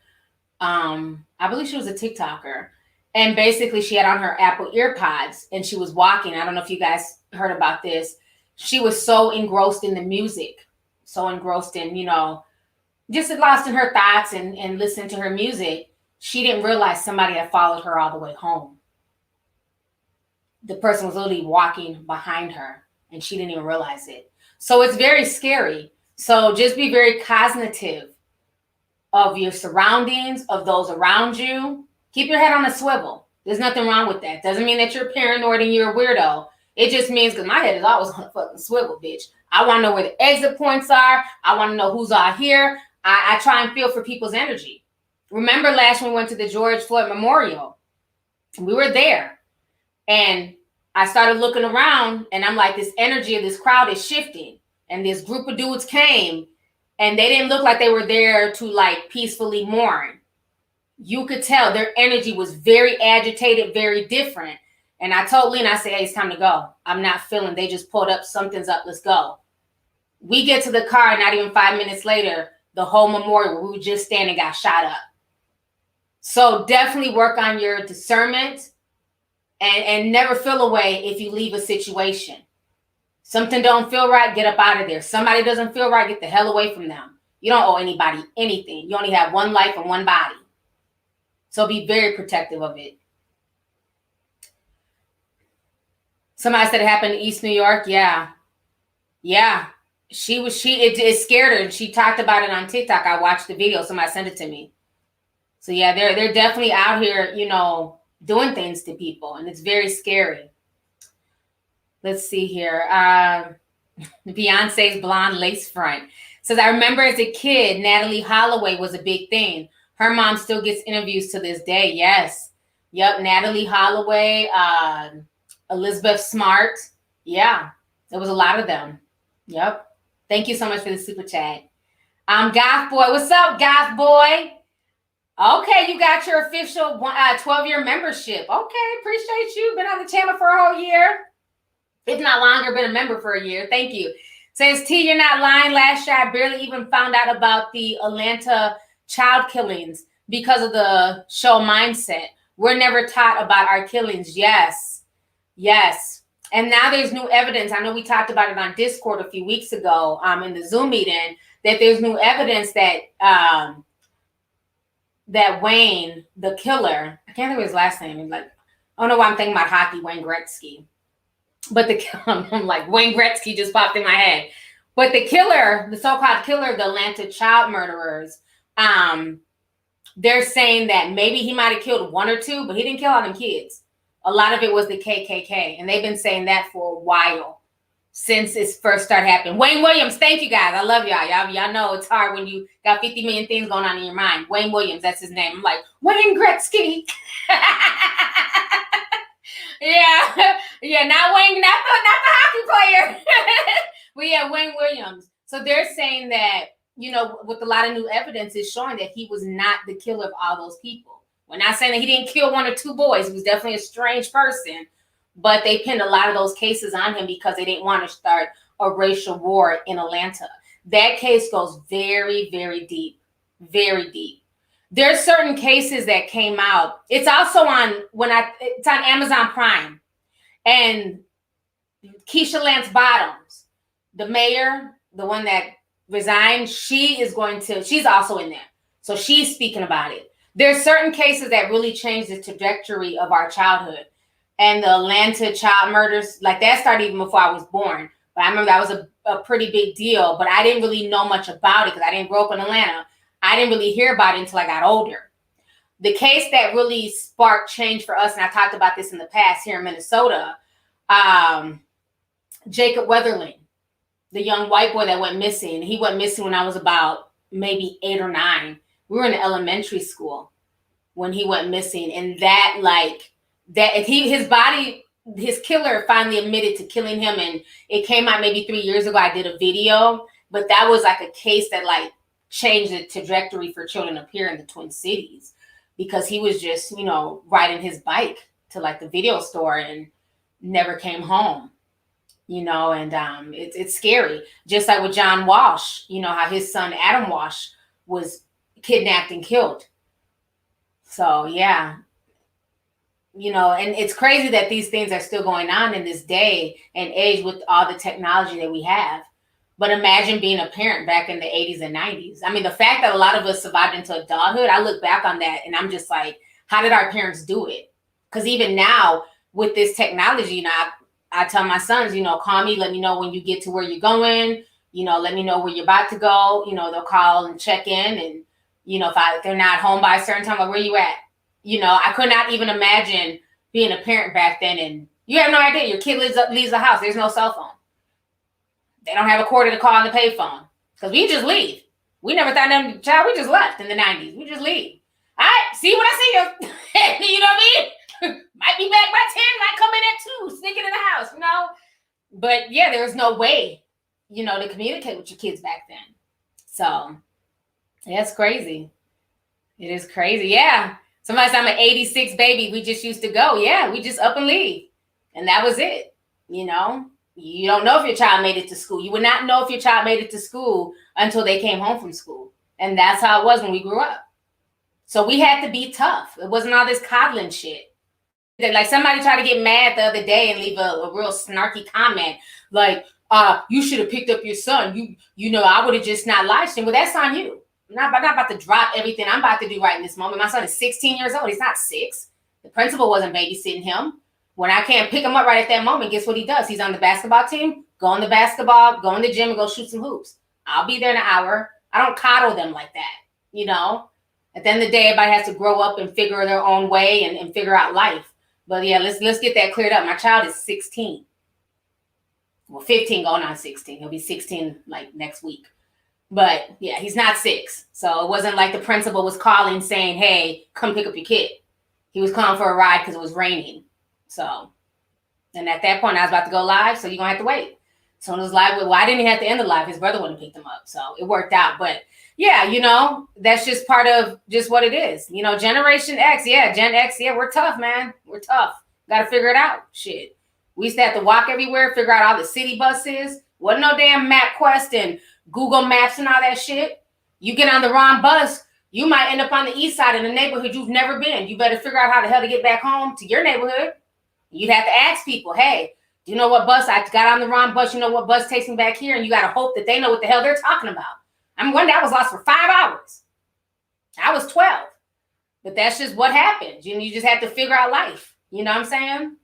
I believe she was a TikToker. And basically she had on her Apple EarPods and she was walking. I don't know if you guys heard about this. She was so engrossed in the music, so engrossed in, you know, just lost in her thoughts and listening to her music. She didn't realize somebody had followed her all the way home. The person was literally walking behind her and she didn't even realize it. So it's very scary. So just be very cognitive of your surroundings, of those around you. Keep your head on a swivel. There's nothing wrong with that. Doesn't mean that you're paranoid and you're a weirdo. It just means, because my head is always on a fucking swivel, bitch. I want to know where the exit points are. I want to know who's out here. I try and feel for people's energy. Remember last when we went to the George Floyd Memorial? We were there. And I started looking around and I'm like, this energy of this crowd is shifting. And this group of dudes came and they didn't look like they were there to like peacefully mourn. You could tell their energy was very agitated, very different. And I told Lena, I said, hey, it's time to go. I'm not feeling, they just pulled up, something's up, let's go. We get to the car, not even 5 minutes later, the whole memorial where we were just standing got shot up. So definitely work on your discernment and never feel away if you leave a situation. Something don't feel right, get up out of there. Somebody doesn't feel right, get the hell away from them. You don't owe anybody anything. You only have one life and one body. So be very protective of it. Somebody said it happened in East New York. Yeah. It scared her. And she talked about it on TikTok. I watched the video. Somebody sent it to me. So yeah, they're definitely out here, you know, doing things to people. And it's very scary. Let's see here. Beyonce's blonde lace front. Says, I remember as a kid, Natalie Holloway was a big thing. Her mom still gets interviews to this day. Yes. Yep. Natalie Holloway, Elizabeth Smart. Yeah. There was a lot of them. Yep. Thank you so much for the super chat. Goth Boy. What's up, Goth Boy? Okay, you got your official 12-year membership. Okay, appreciate you. Been on the channel for a whole year. If not longer, been a member for a year. Thank you. Says T, you're not lying. Last year, I barely even found out about the Atlanta child killings because of the show Mindset. We're never taught about our killings. Yes. And now there's new evidence. I know we talked about it on Discord a few weeks ago in the Zoom meeting, that there's new evidence that that Wayne, the killer, I can't think of his last name. Like, I don't know why I'm thinking about hockey, Wayne Gretzky. But I'm like, Wayne Gretzky just popped in my head. But the killer, the so-called killer of the Atlanta child murderers, they're saying that maybe he might have killed one or two, but he didn't kill all them kids. A lot of it was the KKK. And they've been saying that for a while since it first started happening. Wayne Williams, thank you guys. I love y'all. Y'all know it's hard when you got 50 million things going on in your mind. Wayne Williams, that's his name. I'm like, Wayne Gretzky. Yeah, not Wayne, not the hockey player. But yeah, Wayne Williams. So they're saying that, you know, with a lot of new evidence is showing that he was not the killer of all those people. We're not saying that he didn't kill one or two boys. He was definitely a strange person. But they pinned a lot of those cases on him because they didn't want to start a racial war in Atlanta. That case goes very, very deep. Very deep. There's certain cases that came out. It's also on it's on Amazon Prime. And Keisha Lance Bottoms, the mayor, the one that resigned, she's also in there. So she's speaking about it. There's certain cases that really changed the trajectory of our childhood. And the Atlanta child murders, like that started even before I was born. But I remember that was a pretty big deal. But I didn't really know much about it because I didn't grow up in Atlanta. I didn't really hear about it until I got older. The case that really sparked change for us, and I talked about this in the past here in Minnesota, Jacob Weatherling, the young white boy that went missing. He went missing when I was about maybe 8 or 9. We were in elementary school when he went missing. And his killer finally admitted to killing him. And it came out maybe 3 years ago. I did a video, but that was like a case that like changed the trajectory for children up here in the Twin Cities, because he was just, riding his bike to like the video store and never came home. And it's scary. Just like with John Walsh, how his son Adam Walsh was kidnapped and killed. So yeah, and it's crazy that these things are still going on in this day and age with all the technology that we have. But imagine being a parent back in the 80s and 90s. I mean, the fact that a lot of us survived into adulthood, I look back on that and I'm just like, how did our parents do it? Because even now with this technology, I tell my sons, call me, let me know when you get to where you're going, let me know where you're about to go. They'll call and check in. And, if they're not home by a certain time, like, where you at? I could not even imagine being a parent back then. And you have no idea. Your kid leaves the house. There's no cell phone. They don't have a quarter to call on the payphone because we just leave. We never thought them, child, we just left in the 90s. We just leave. All right, see you when I see you. You know what I mean? Might be back by 10, might come in at 2, sneaking in the house, But yeah, there was no way, to communicate with your kids back then. So that's crazy. It is crazy. Yeah. Somebody said I'm an 86 baby. We just used to go. Yeah, we just up and leave. And that was it. You don't know if your child made it to school. You would not know if your child made it to school until they came home from school. And that's how it was when we grew up. So we had to be tough. It wasn't all this coddling shit. Like somebody tried to get mad the other day and leave a real snarky comment. Like, you should have picked up your son. I would have just not lied to him. Well, that's on you. I'm not about to drop everything I'm about to do right in this moment. My son is 16 years old. He's not 6. The principal wasn't babysitting him. When I can't pick him up right at that moment, guess what he does? He's on the basketball team. Go on the basketball, go in the gym and go shoot some hoops. I'll be there in an hour. I don't coddle them like that, At the end of the day, everybody has to grow up and figure their own way and figure out life. But yeah, let's get that cleared up. My child is 16. Well, 15 going on 16. He'll be 16 like next week. But yeah, he's not 6. So it wasn't like the principal was calling saying, hey, come pick up your kid. He was calling for a ride because it was raining. So, and at that point I was about to go live. So you're going to have to wait. So it was live. Well, I didn't have to end the live. His brother wouldn't pick him up. So it worked out. But yeah, that's just part of just what it is. Generation X. Yeah, Gen X. Yeah, we're tough, man. We're tough. Got to figure it out. Shit. We used to have to walk everywhere, figure out all the city buses. Wasn't no damn MapQuest and Google Maps and all that shit. You get on the wrong bus, you might end up on the east side in a neighborhood you've never been. You better figure out how the hell to get back home to your neighborhood. You'd have to ask people, hey, do you know what bus? I got on the wrong bus. You know what bus takes me back here? And you got to hope that they know what the hell they're talking about. I mean, one day I was lost for 5 hours. I was 12. But that's just what happened. You just have to figure out life. You know what I'm saying?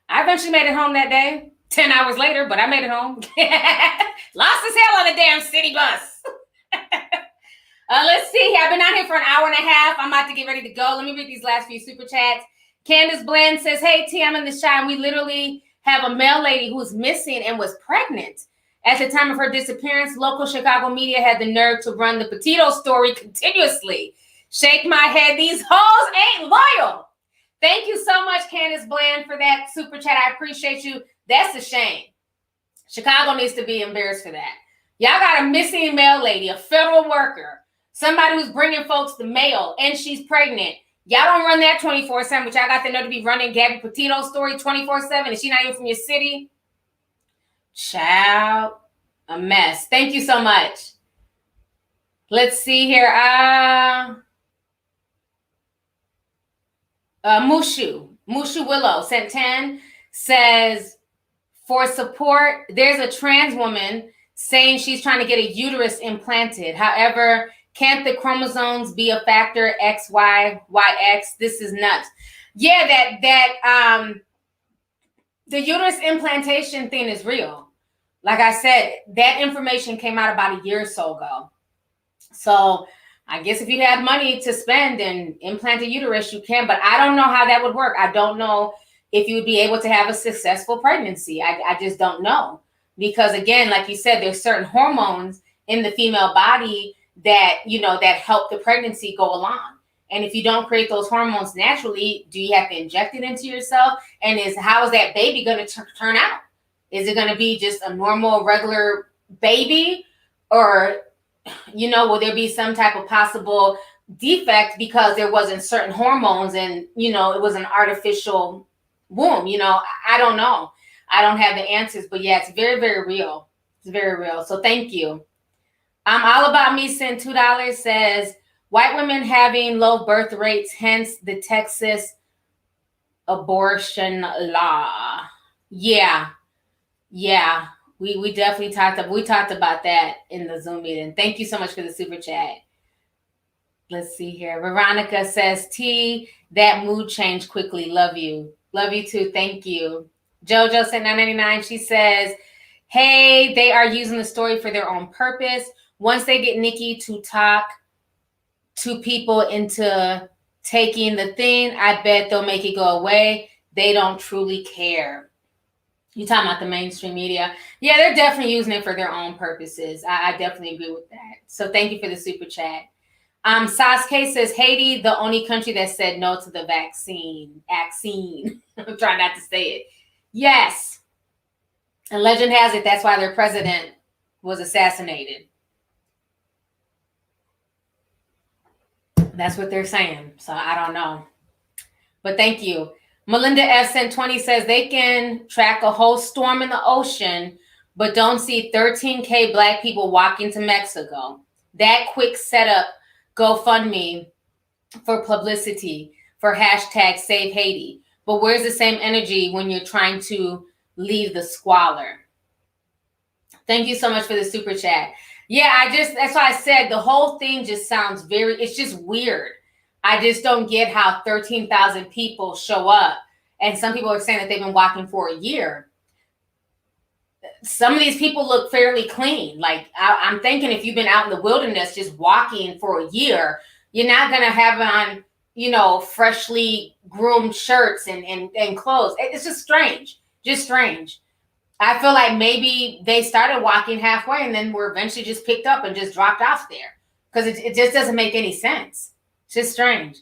I eventually made it home that day. 10 hours later, but I made it home. Lost as hell on a damn city bus. Let's see. I've been out here for an hour and a half. I'm about to get ready to go. Let me read these last few super chats. Candace Bland says, hey, T, I'm in the shop. We literally have a male lady who's missing and was pregnant. At the time of her disappearance, local Chicago media had the nerve to run the Petito story continuously. Shake my head. These hoes ain't loyal. Thank you so much, Candace Bland, for that super chat. I appreciate you. That's a shame. Chicago needs to be embarrassed for that. Y'all got a missing mail lady, a federal worker, somebody who's bringing folks the mail, and she's pregnant. Y'all don't run that 24/7, but y'all got the nerve to be running Gabby Petito's story 24/7, and she not even from your city. Child, a mess. Thank you so much. Let's see here. Mushu Willow sent 10, says, For support, there's a trans woman saying she's trying to get a uterus implanted. However, can't the chromosomes be a factor? XY, YX? This is nuts. Yeah, the uterus implantation thing is real. Like I said, that information came out about a year or so ago. So I guess if you had money to spend and implant a uterus, you can, but I don't know how that would work. I don't know if you would be able to have a successful pregnancy. I just don't know. Because again, like you said, there's certain hormones in the female body that, that help the pregnancy go along. And if you don't create those hormones naturally, do you have to inject it into yourself? And how is that baby going to turn out? Is it going to be just a normal, regular baby? Or, will there be some type of possible defect because there wasn't certain hormones and, it was an artificial womb? I don't know. I don't have the answers, but yeah, it's very, very real. It's very real. So thank you. All About Me sent $2, says, white women having low birth rates, hence the Texas abortion law. Yeah. We definitely talked about that in the Zoom meeting. Thank you so much for the super chat. Let's see here. Veronica says, T, that mood changed quickly. Love you. Love you too. Thank you. Jojo sent $9.99. She says, hey, they are using the story for their own purpose. Once they get Nicki to talk to people into taking the thing, I bet they'll make it go away. They don't truly care. You talking about the mainstream media? Yeah, they're definitely using it for their own purposes. I definitely agree with that. So thank you for the super chat. Sasuke says, Haiti, the only country that said no to the vaccine. I'm trying not to say it. Yes. And legend has it, that's why their president was assassinated. That's what they're saying. So I don't know. But thank you. Melinda F. sent 20, says they can track a whole storm in the ocean, but don't see 13K Black people walking to Mexico. That quick setup GoFundMe for publicity for hashtag Save Haiti. But where's the same energy when you're trying to leave the squalor? Thank you so much for the super chat. Yeah, that's why I said the whole thing just sounds it's just weird. I just don't get how 13,000 people show up. And some people are saying that they've been walking for a year. Some of these people look fairly clean. Like I'm thinking if you've been out in the wilderness just walking for a year, you're not going to have on, freshly groomed shirts and clothes. It's just strange. I feel like maybe they started walking halfway and then were eventually just picked up and just dropped off there. Because it just doesn't make any sense. It's just strange.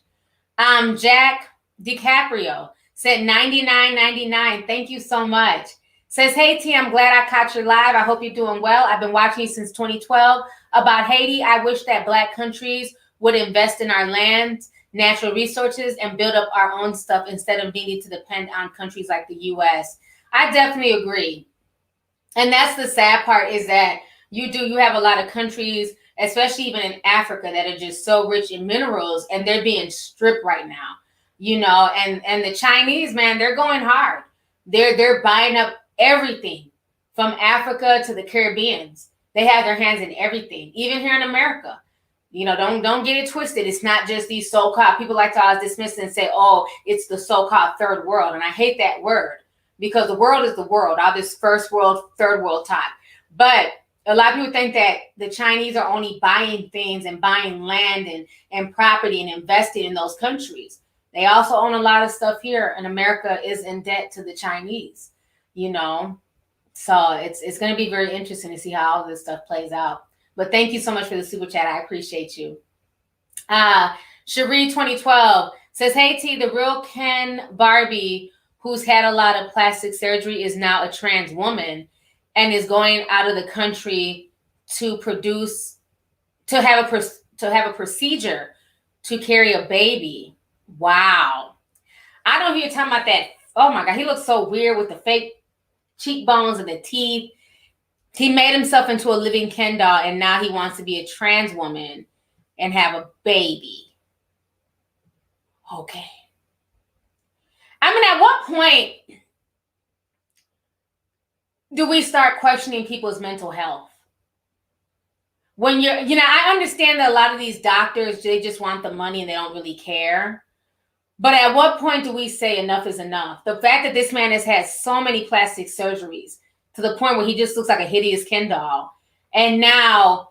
Jack DiCaprio said $99.99. Thank you so much. Says, hey, T, I'm glad I caught your live. I hope you're doing well. I've been watching you since 2012. About Haiti, I wish that Black countries would invest in our land, natural resources, and build up our own stuff instead of needing to depend on countries like the U.S. I definitely agree. And that's the sad part is that you have a lot of countries, especially even in Africa, that are just so rich in minerals and they're being stripped right now, and the Chinese, man, they're going hard. They're buying up everything from Africa to the Caribbeans. They have their hands in everything, even here in America. Don't get it twisted. It's not just these so-called, people like to always dismiss it and say, oh, it's the so-called third world. And I hate that word because the world is the world, all this first world, third world talk. But a lot of people think that the Chinese are only buying things and buying land and property and investing in those countries. They also own a lot of stuff here, and America is in debt to the Chinese, So it's going to be very interesting to see how all of this stuff plays out. But thank you so much for the super chat. I appreciate you. Cherie 2012 says, hey, T, the real Ken Barbie, who's had a lot of plastic surgery, is now a trans woman and is going out of the country to have a procedure to carry a baby. Wow. I don't hear you talking about that. Oh my God, he looks so weird with the fake cheekbones and the teeth. He made himself into a living Ken doll, and now he wants to be a trans woman and have a baby. Okay. I mean, at what point do we start questioning people's mental health? When you're, I understand that a lot of these doctors, they just want the money and they don't really care. But at what point do we say enough is enough? The fact that this man has had so many plastic surgeries to the point where he just looks like a hideous Ken doll. And now,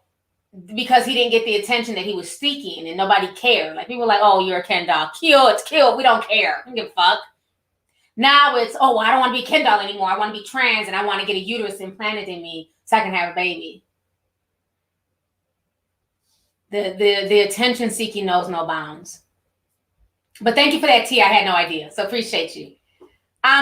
because he didn't get the attention that he was seeking and nobody cared. Like, people were like, oh, you're a Ken doll. It's killed. We don't care. We don't give a fuck. Now it's, oh, I don't want to be a Ken doll anymore. I want to be trans and I want to get a uterus implanted in me so I can have a baby. The attention seeking knows no bounds. But thank you for that tea. I had no idea. So appreciate you.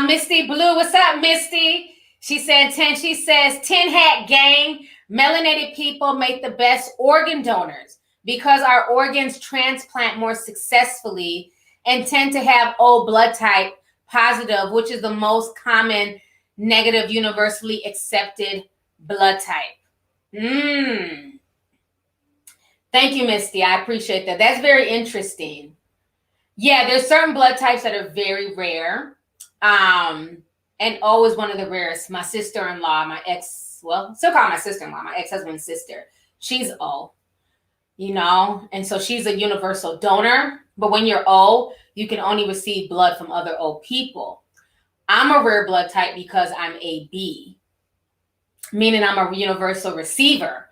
Misty Blue. What's up, Misty? She said 10. She says 10 hat gang. Melanated people make the best organ donors because our organs transplant more successfully and tend to have O blood type positive, which is the most common negative universally accepted blood type. Thank you, Misty. I appreciate that. That's very interesting. Yeah, there's certain blood types that are very rare. And O is one of the rarest. My sister-in-law, my ex, well, still call my sister-in-law, my ex-husband's sister. She's O, and so she's a universal donor. But when you're O, you can only receive blood from other O people. I'm a rare blood type because I'm AB, meaning I'm a universal receiver.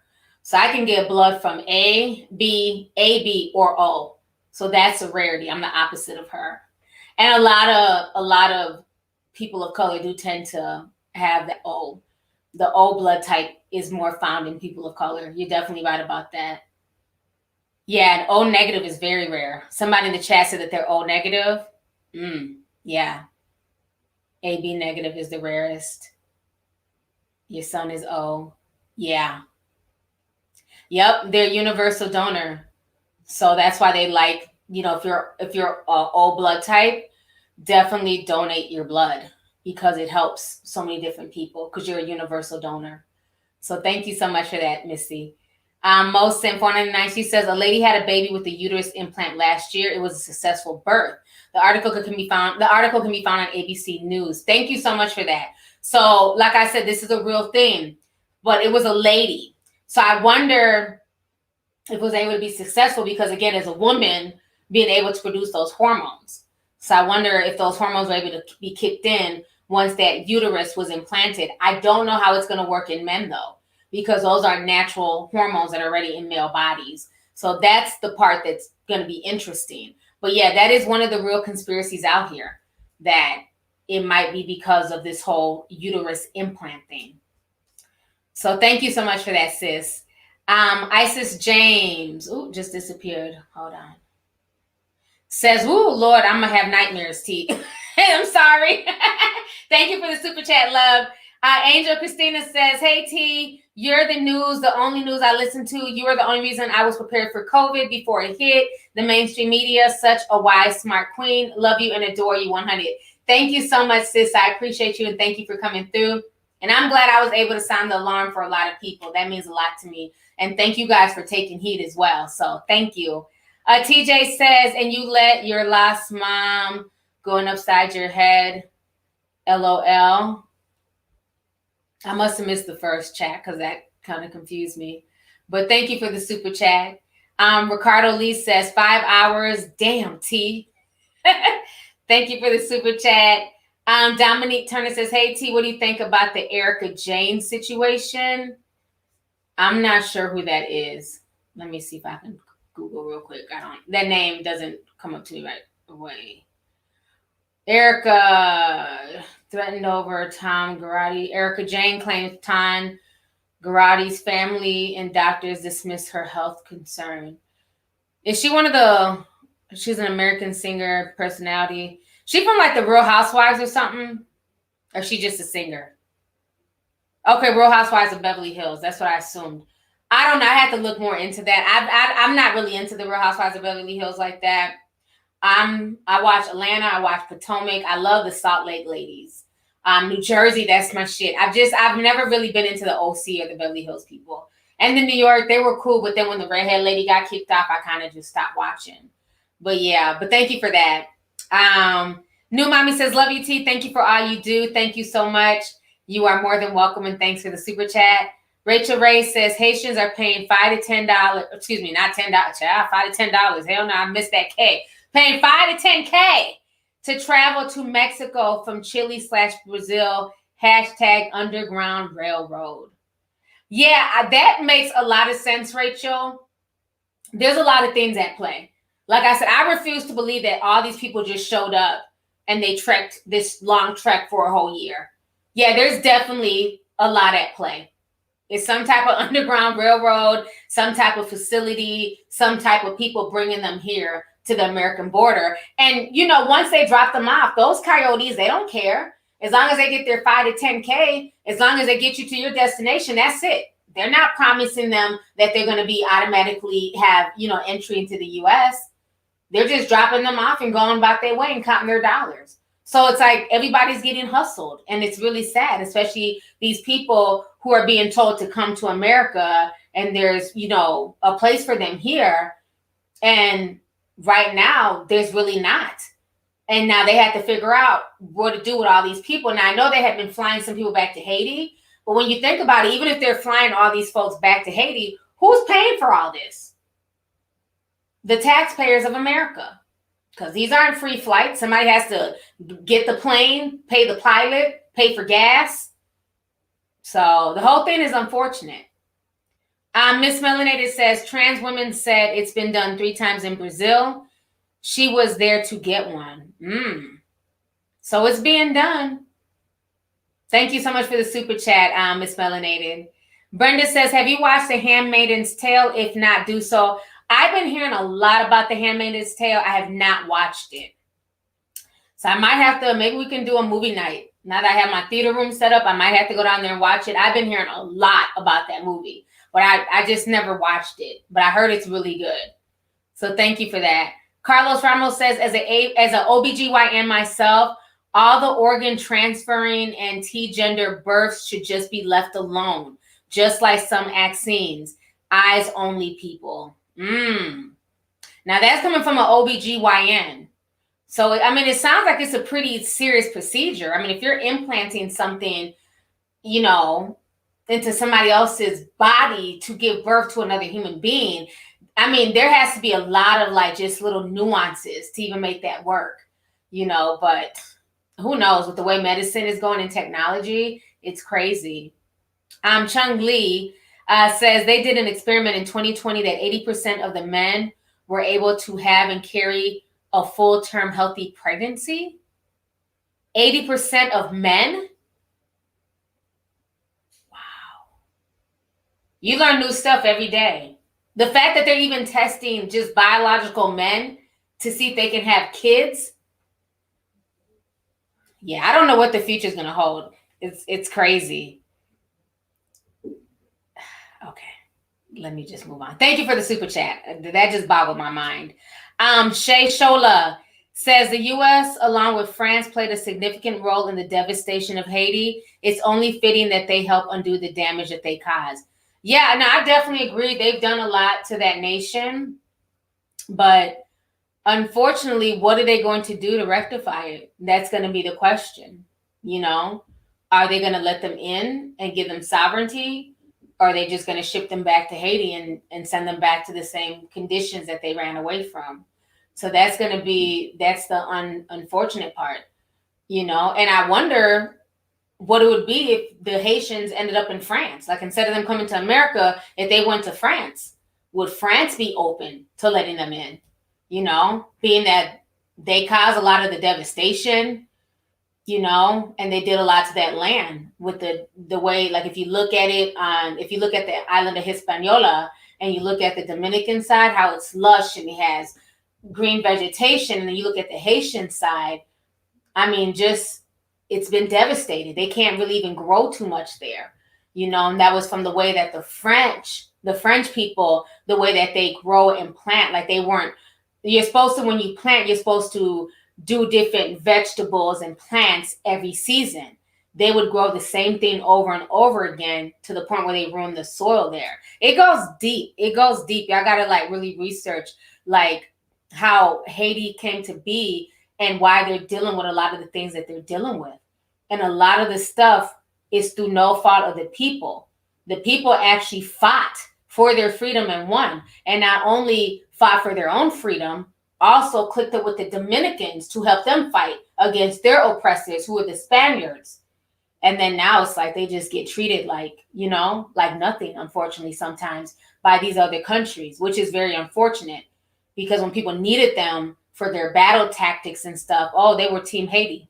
So I can get blood from A, B, AB, or O. So that's a rarity. I'm the opposite of her. And a lot of people of color do tend to have the O. The O blood type is more found in people of color. You're definitely right about that. Yeah, and O negative is very rare. Somebody in the chat said that they're O negative. Yeah. AB negative is the rarest. Your son is O. Yeah. Yep, they're universal donor. So that's why they like, if you're O blood type, definitely donate your blood because it helps so many different people because you're a universal donor. So thank you so much for that, Missy. Most Sim 499, she says a lady had a baby with a uterus implant last year. It was a successful birth. The article can be found on ABC News. Thank you so much for that. So, like I said, this is a real thing, but it was a lady. So I wonder if it was able to be successful because, again, as a woman, being able to produce those hormones. So I wonder if those hormones were able to be kicked in once that uterus was implanted. I don't know how it's going to work in men, though, because those are natural hormones that are already in male bodies. So that's the part that's going to be interesting. But yeah, that is one of the real conspiracies out here, that it might be because of this whole uterus implant thing. So thank you so much for that, sis. Isis James, just disappeared. Hold on. Says, Lord, I'm going to have nightmares, T. I'm sorry. Thank you for the super chat, love. Angel Christina says, hey, T, you're the news, the only news I listen to. You are the only reason I was prepared for COVID before it hit. The mainstream media, such a wise, smart queen. Love you and adore you 100. Thank you so much, sis. I appreciate you and thank you for coming through. And I'm glad I was able to sound the alarm for a lot of people. That means a lot to me. And thank you guys for taking heed as well. So thank you. TJ says, and you let your last mom going upside your head. LOL. I must have missed the first chat because that kind of confused me. But thank you for the super chat. Ricardo Lee says 5 hours. Damn, T. Thank you for the super chat. Dominique Turner says, hey, T, what do you think about the Erica Jane situation? I'm not sure who that is. Let me see if I can Google real quick. That name doesn't come up to me right away. Erica threatened over Tom Garati. Erica Jane claims Tom Garati's family and doctors dismissed her health concern. Is she she's an American singer, personality. She from like the Real Housewives or something? Or is she just a singer? Okay, Real Housewives of Beverly Hills. That's what I assumed. I don't know. I had to look more into that. I'm not really into the Real Housewives of Beverly Hills like that. I watch Atlanta. I watch Potomac. I love the Salt Lake ladies. New Jersey, that's my shit. I've never really been into the OC or the Beverly Hills people. And in New York, they were cool. But then when the redhead lady got kicked off, I kind of just stopped watching. But yeah, but thank you for that. New Mommy says, love you, T. Thank you for all you do. Thank you so much. You are more than welcome, and thanks for the super chat. Rachel Ray says Haitians are paying $5 to $10. Excuse me, not $10. Child, $5 to $10. Hell no, I missed that K. Paying $5 to $10K to travel to Mexico from Chile/Brazil. # Underground Railroad. Yeah, that makes a lot of sense, Rachel. There's a lot of things at play. Like I said, I refuse to believe that all these people just showed up and they trekked this long trek for a whole year. Yeah, there's definitely a lot at play. It's some type of underground railroad, some type of facility, some type of people bringing them here to the American border. And, you know, once they drop them off, those coyotes, they don't care. As long as they get their $5 to $10K, as long as they get you to your destination, that's it. They're not promising them that they're going to be automatically have, you know, entry into the U.S. They're just dropping them off and going about their way and counting their dollars. So it's like everybody's getting hustled, and it's really sad, especially these people who are being told to come to America, and there's, you know, a place for them here. And right now, there's really not. And now they have to figure out what to do with all these people. Now, I know they have been flying some people back to Haiti, but when you think about it, even if they're flying all these folks back to Haiti, who's paying for all this? The taxpayers of America. Because these aren't free flights. Somebody has to get the plane, pay the pilot, pay for gas. So the whole thing is unfortunate. Miss Melanated says, trans women said it's been done 3 times in Brazil. She was there to get one. So it's being done. Thank you so much for the super chat, Miss Melanated. Brenda says, have you watched The Handmaid's Tale? If not, do so. I've been hearing a lot about The Handmaid's Tale. I have not watched it. So I might have to, maybe we can do a movie night. Now that I have my theater room set up, I might have to go down there and watch it. I've been hearing a lot about that movie, but I just never watched it. But I heard it's really good. So thank you for that. Carlos Ramos says, as an OBGYN myself, all the organ transferring and T-gender births should just be left alone, just like some vaccines. Eyes only people. Now that's coming from an OBGYN. So, I mean, it sounds like it's a pretty serious procedure. I mean, if you're implanting something, you know, into somebody else's body to give birth to another human being, I mean, there has to be a lot of like just little nuances to even make that work, you know, but who knows with the way medicine is going in technology, it's crazy. Chung Lee says they did an experiment in 2020 that 80% of the men were able to have and carry a full-term healthy pregnancy. 80% of men? Wow. You learn new stuff every day. The fact that they're even testing just biological men to see if they can have kids. Yeah, I don't know what the future is going to hold. It's crazy. Okay, let me just move on. Thank you for the super chat. That just boggled my mind. Shay Shola says the U.S. along with France played a significant role in the devastation of Haiti. It's only fitting that they help undo the damage that they caused. Yeah, no, I definitely agree. They've done a lot to that nation, but unfortunately, what are they going to do to rectify it? That's going to be the question. You know, are they going to let them in and give them sovereignty? Or are they just going to ship them back to Haiti and send them back to the same conditions that they ran away from? So that's going to be, that's the unfortunate part, you know? And I wonder what it would be if the Haitians ended up in France. Like instead of them coming to America, if they went to France, would France be open to letting them in? You know, being that they caused a lot of the devastation, you know, and they did a lot to that land with the way, like if you look at it if you look at the island of Hispaniola and you look at the Dominican side, how it's lush and it has green vegetation, and then you look at the Haitian side, I mean, just, it's been devastated. They can't really even grow too much there, you know, and that was from the way that the French people, the way that they grow and plant, like they weren't, you're supposed to, when you plant, you're supposed to do different vegetables and plants every season. They would grow the same thing over and over again to the point where they ruin the soil there. It goes deep. It goes deep. Y'all got to like really research like how Haiti came to be and why they're dealing with a lot of the things that they're dealing with. And a lot of the stuff is through no fault of the people. The people actually fought for their freedom and won. And not only fought for their own freedom, also clicked up with the Dominicans to help them fight against their oppressors, who were the Spaniards. And then now it's like they just get treated like, you know, like nothing, unfortunately, sometimes by these other countries, which is very unfortunate, because when people needed them for their battle tactics and stuff, oh, they were Team Haiti.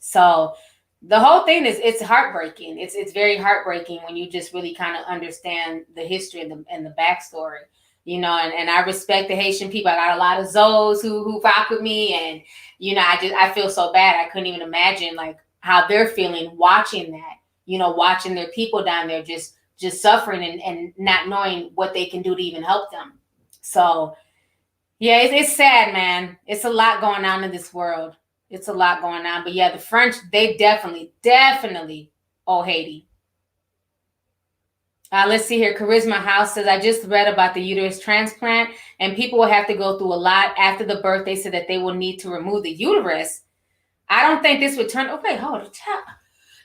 So the whole thing is, it's heartbreaking. It's very heartbreaking when you just really kind of understand the history and the backstory, you know, and I respect the Haitian people. I got a lot of Zoes who rock with me, and, you know, I feel so bad. I couldn't even imagine like how they're feeling watching that, you know, watching their people down there just suffering and not knowing what they can do to even help them. So yeah, it's sad, man. It's a lot going on in this world. It's a lot going on. But yeah, the French, they definitely owe Haiti. Let's see here. Charisma House says, I just read about the uterus transplant, and people will have to go through a lot after the birth. They said that they will need to remove the uterus. I don't think this would turn. Okay, hold on.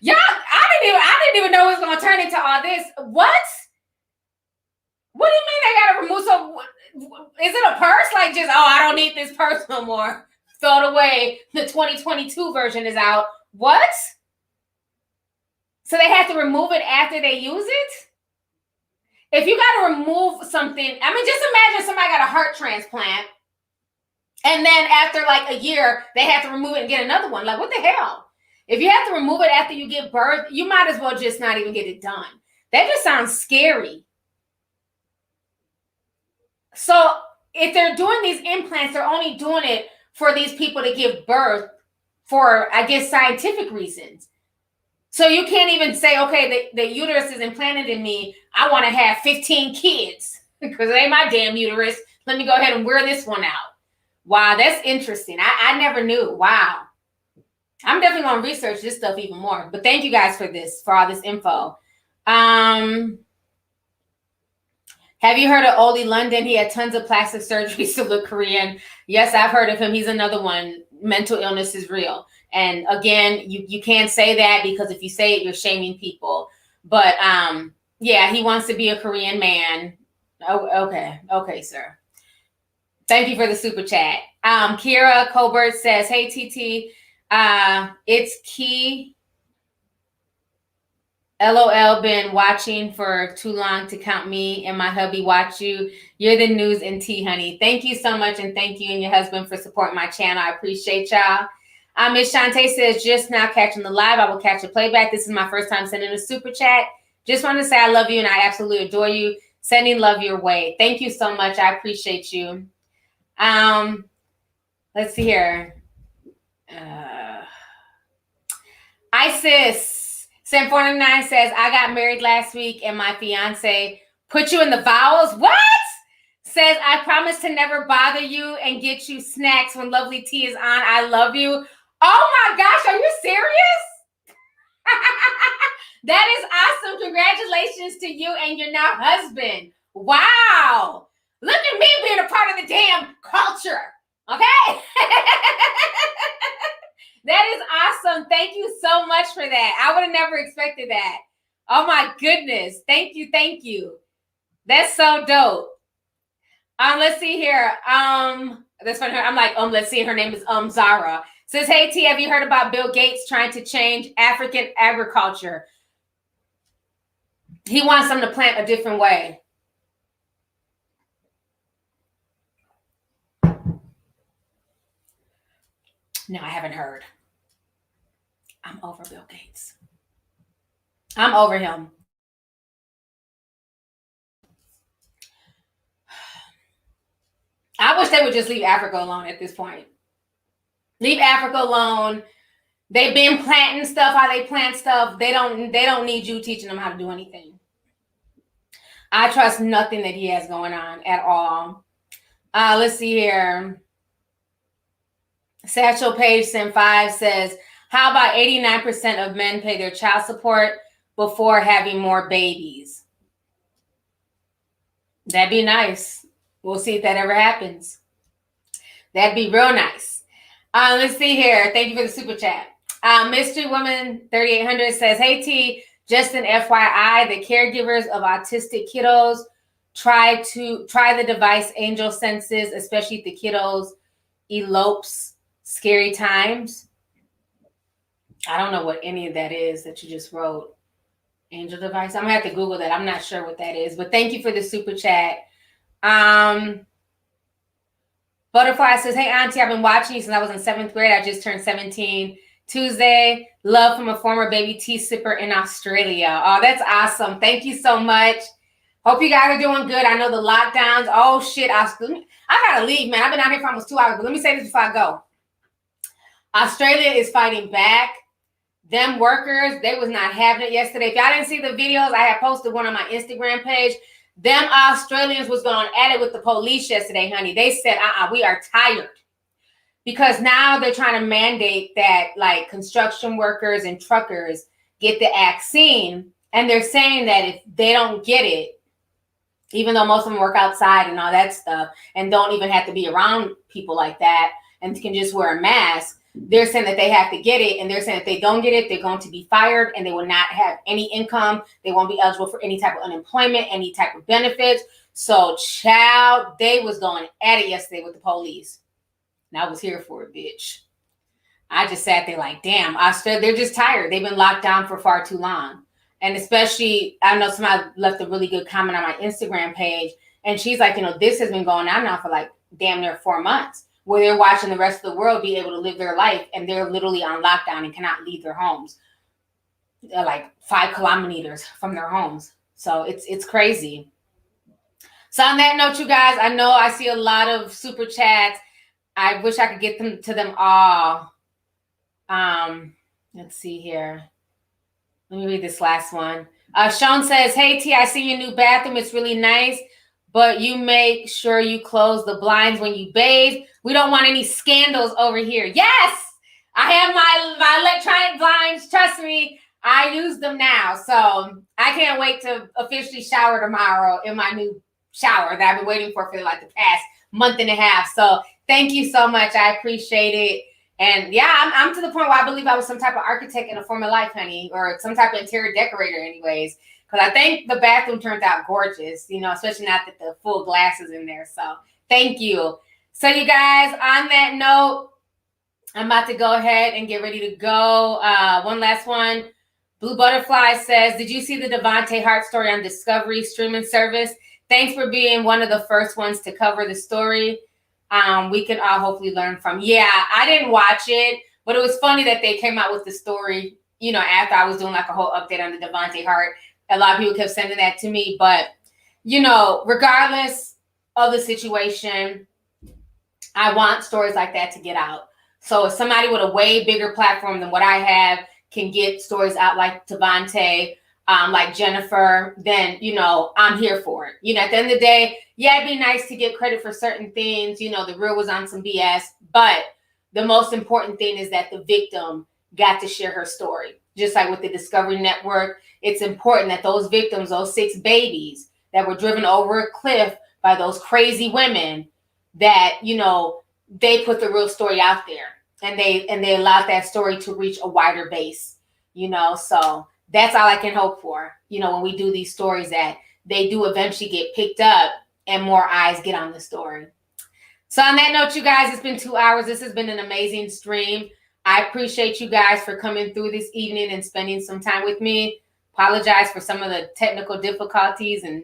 Yeah, I didn't even know it was going to turn into all this. What? What do you mean they got to remove? So is it a purse? Like just, oh, I don't need this purse no more. Throw it away. The 2022 version is out. What? So they have to remove it after they use it? If you got to remove something, I mean, just imagine somebody got a heart transplant, and then after like a year, they have to remove it and get another one. Like, what the hell? If you have to remove it after you give birth, you might as well just not even get it done. That just sounds scary. So if they're doing these implants, they're only doing it for these people to give birth for, I guess, scientific reasons. So you can't even say, okay, the uterus is implanted in me. I want to have 15 kids because it ain't my damn uterus. Let me go ahead and wear this one out. Wow, that's interesting. I never knew. Wow. I'm definitely going to research this stuff even more. But thank you guys for all this info. Have you heard of Oli London? He had tons of plastic surgeries to look Korean. Yes, I've heard of him. He's another one. Mental illness is real. And again, you can't say that, because if you say it, you're shaming people. But yeah, he wants to be a Korean man. Oh, okay. Okay, sir. Thank you for the super chat. Kira Colbert says, hey, TT, it's Key. LOL, been watching for too long to count me and my hubby watch you. You're the news and tea, honey. Thank you so much, and thank you and your husband for supporting my channel. I appreciate y'all. Miss Shantae says, just now catching the live. I will catch a playback. This is my first time sending a super chat. Just want to say I love you and I absolutely adore you. Sending love your way. Thank you so much. I appreciate you. Let's see here. Isis Sam 49 says, I got married last week and my fiance put you in the vows. What? Says, I promise to never bother you and get you snacks when Lovelyti is on. I love you. Oh my gosh, are you serious? That is awesome. Congratulations to you and your now husband. Wow. Look at me being a part of the damn culture. Okay? That is awesome. Thank you so much for that. I would have never expected that. Oh my goodness. Thank you. Thank you. That's so dope. Let's see here. That's funny. I'm like, let's see. Her name is Zara. Says, hey T, have you heard about Bill Gates trying to change African agriculture? He wants them to plant a different way. No, I haven't heard. I'm over Bill Gates. I'm over him. I wish they would just leave Africa alone at this point. Leave Africa alone. They've been planting stuff, how they plant stuff. They don't need you teaching them how to do anything. I trust nothing that he has going on at all. Let's see here. Satchel Page Sim 5 says, how about 89% of men pay their child support before having more babies? That'd be nice. We'll see if that ever happens. That'd be real nice. Let's see here. Thank you for the super chat. Mystery Woman 3800 says, "Hey T, just an FYI, the caregivers of autistic kiddos try the device Angel senses, especially if the kiddos elopes scary times." I don't know what any of that is that you just wrote. Angel device. I'm gonna have to Google that. I'm not sure what that is, but thank you for the super chat. Butterfly says, "Hey Auntie, I've been watching you since I was in 7th grade. I just turned 17 Tuesday. Love from a former baby tea sipper in Australia." Oh, that's awesome. Thank you so much. Hope you guys are doing good. I know the lockdowns. Oh shit, I gotta leave, man. I've been out here for almost 2 hours, but let me say this before I go. Australia is fighting back. Them workers, they was not having it yesterday. If y'all didn't see the videos, I had posted one on my Instagram page. Them Australians was going at it with the police yesterday, honey. They said, we are tired. Because now they're trying to mandate that like construction workers and truckers get the vaccine. And they're saying that if they don't get it, even though most of them work outside and all that stuff and don't even have to be around people like that and can just wear a mask, they're saying that they have to get it. And they're saying if they don't get it, they're going to be fired and they will not have any income. They won't be eligible for any type of unemployment, any type of benefits. So, child, they was going at it yesterday with the police. And I was here for it, bitch. I just sat there like, damn, Australia, they're just tired. They've been locked down for far too long. And especially, I know somebody left a really good comment on my Instagram page. And she's like, this has been going on now for like damn near 4 months, where they're watching the rest of the world be able to live their life. And they're literally on lockdown and cannot leave their homes. They're like 5 kilometers from their homes. So it's crazy. So on that note, you guys, I know I see a lot of super chats. I wish I could get them to them all. Let's see here. Let me read this last one. Sean says, "Hey T, I see your new bathroom. It's really nice, but you make sure you close the blinds when you bathe. We don't want any scandals over here." Yes, I have my electronic blinds. Trust me, I use them now. So I can't wait to officially shower tomorrow in my new shower that I've been waiting for like the past month and a half. So thank you so much. I appreciate it. And yeah, I'm to the point where I believe I was some type of architect in a former life, honey, or some type of interior decorator anyways. Because I think the bathroom turned out gorgeous, especially now that the full glass is in there. So thank you. So you guys, on that note, I'm about to go ahead and get ready to go. One last one. Blue Butterfly says, "Did you see the Devontae Hart story on Discovery streaming service? Thanks for being one of the first ones to cover the story. We can all hopefully learn from." Yeah, I didn't watch it, but it was funny that they came out with the story, after I was doing like a whole update on the Devontae Hart. A lot of people kept sending that to me, but regardless of the situation, I want stories like that to get out. So if somebody with a way bigger platform than what I have can get stories out like Devontae, like Jennifer, then, I'm here for it. At the end of the day, yeah, it'd be nice to get credit for certain things. The real was on some BS, but the most important thing is that the victim got to share her story. Just like with the Discovery Network, it's important that those victims, those 6 babies that were driven over a cliff by those crazy women, that, they put the real story out there and they allowed that story to reach a wider base, so that's all I can hope for, when we do these stories, that they do eventually get picked up and more eyes get on the story. So on that note, you guys, it's been 2 hours. This has been an amazing stream. I appreciate you guys for coming through this evening and spending some time with me. Apologize for some of the technical difficulties and,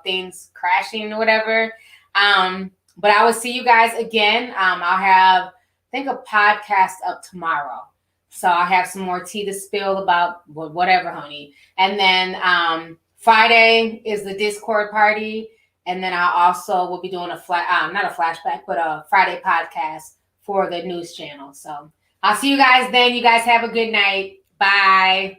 things crashing or whatever. But I will see you guys again. I'll have, I think, a podcast up tomorrow. So I'll have some more tea to spill about whatever, honey. And then Friday is the Discord party. And then I also will be doing not a flashback, but a Friday podcast for the news channel. So I'll see you guys then. You guys have a good night. Bye.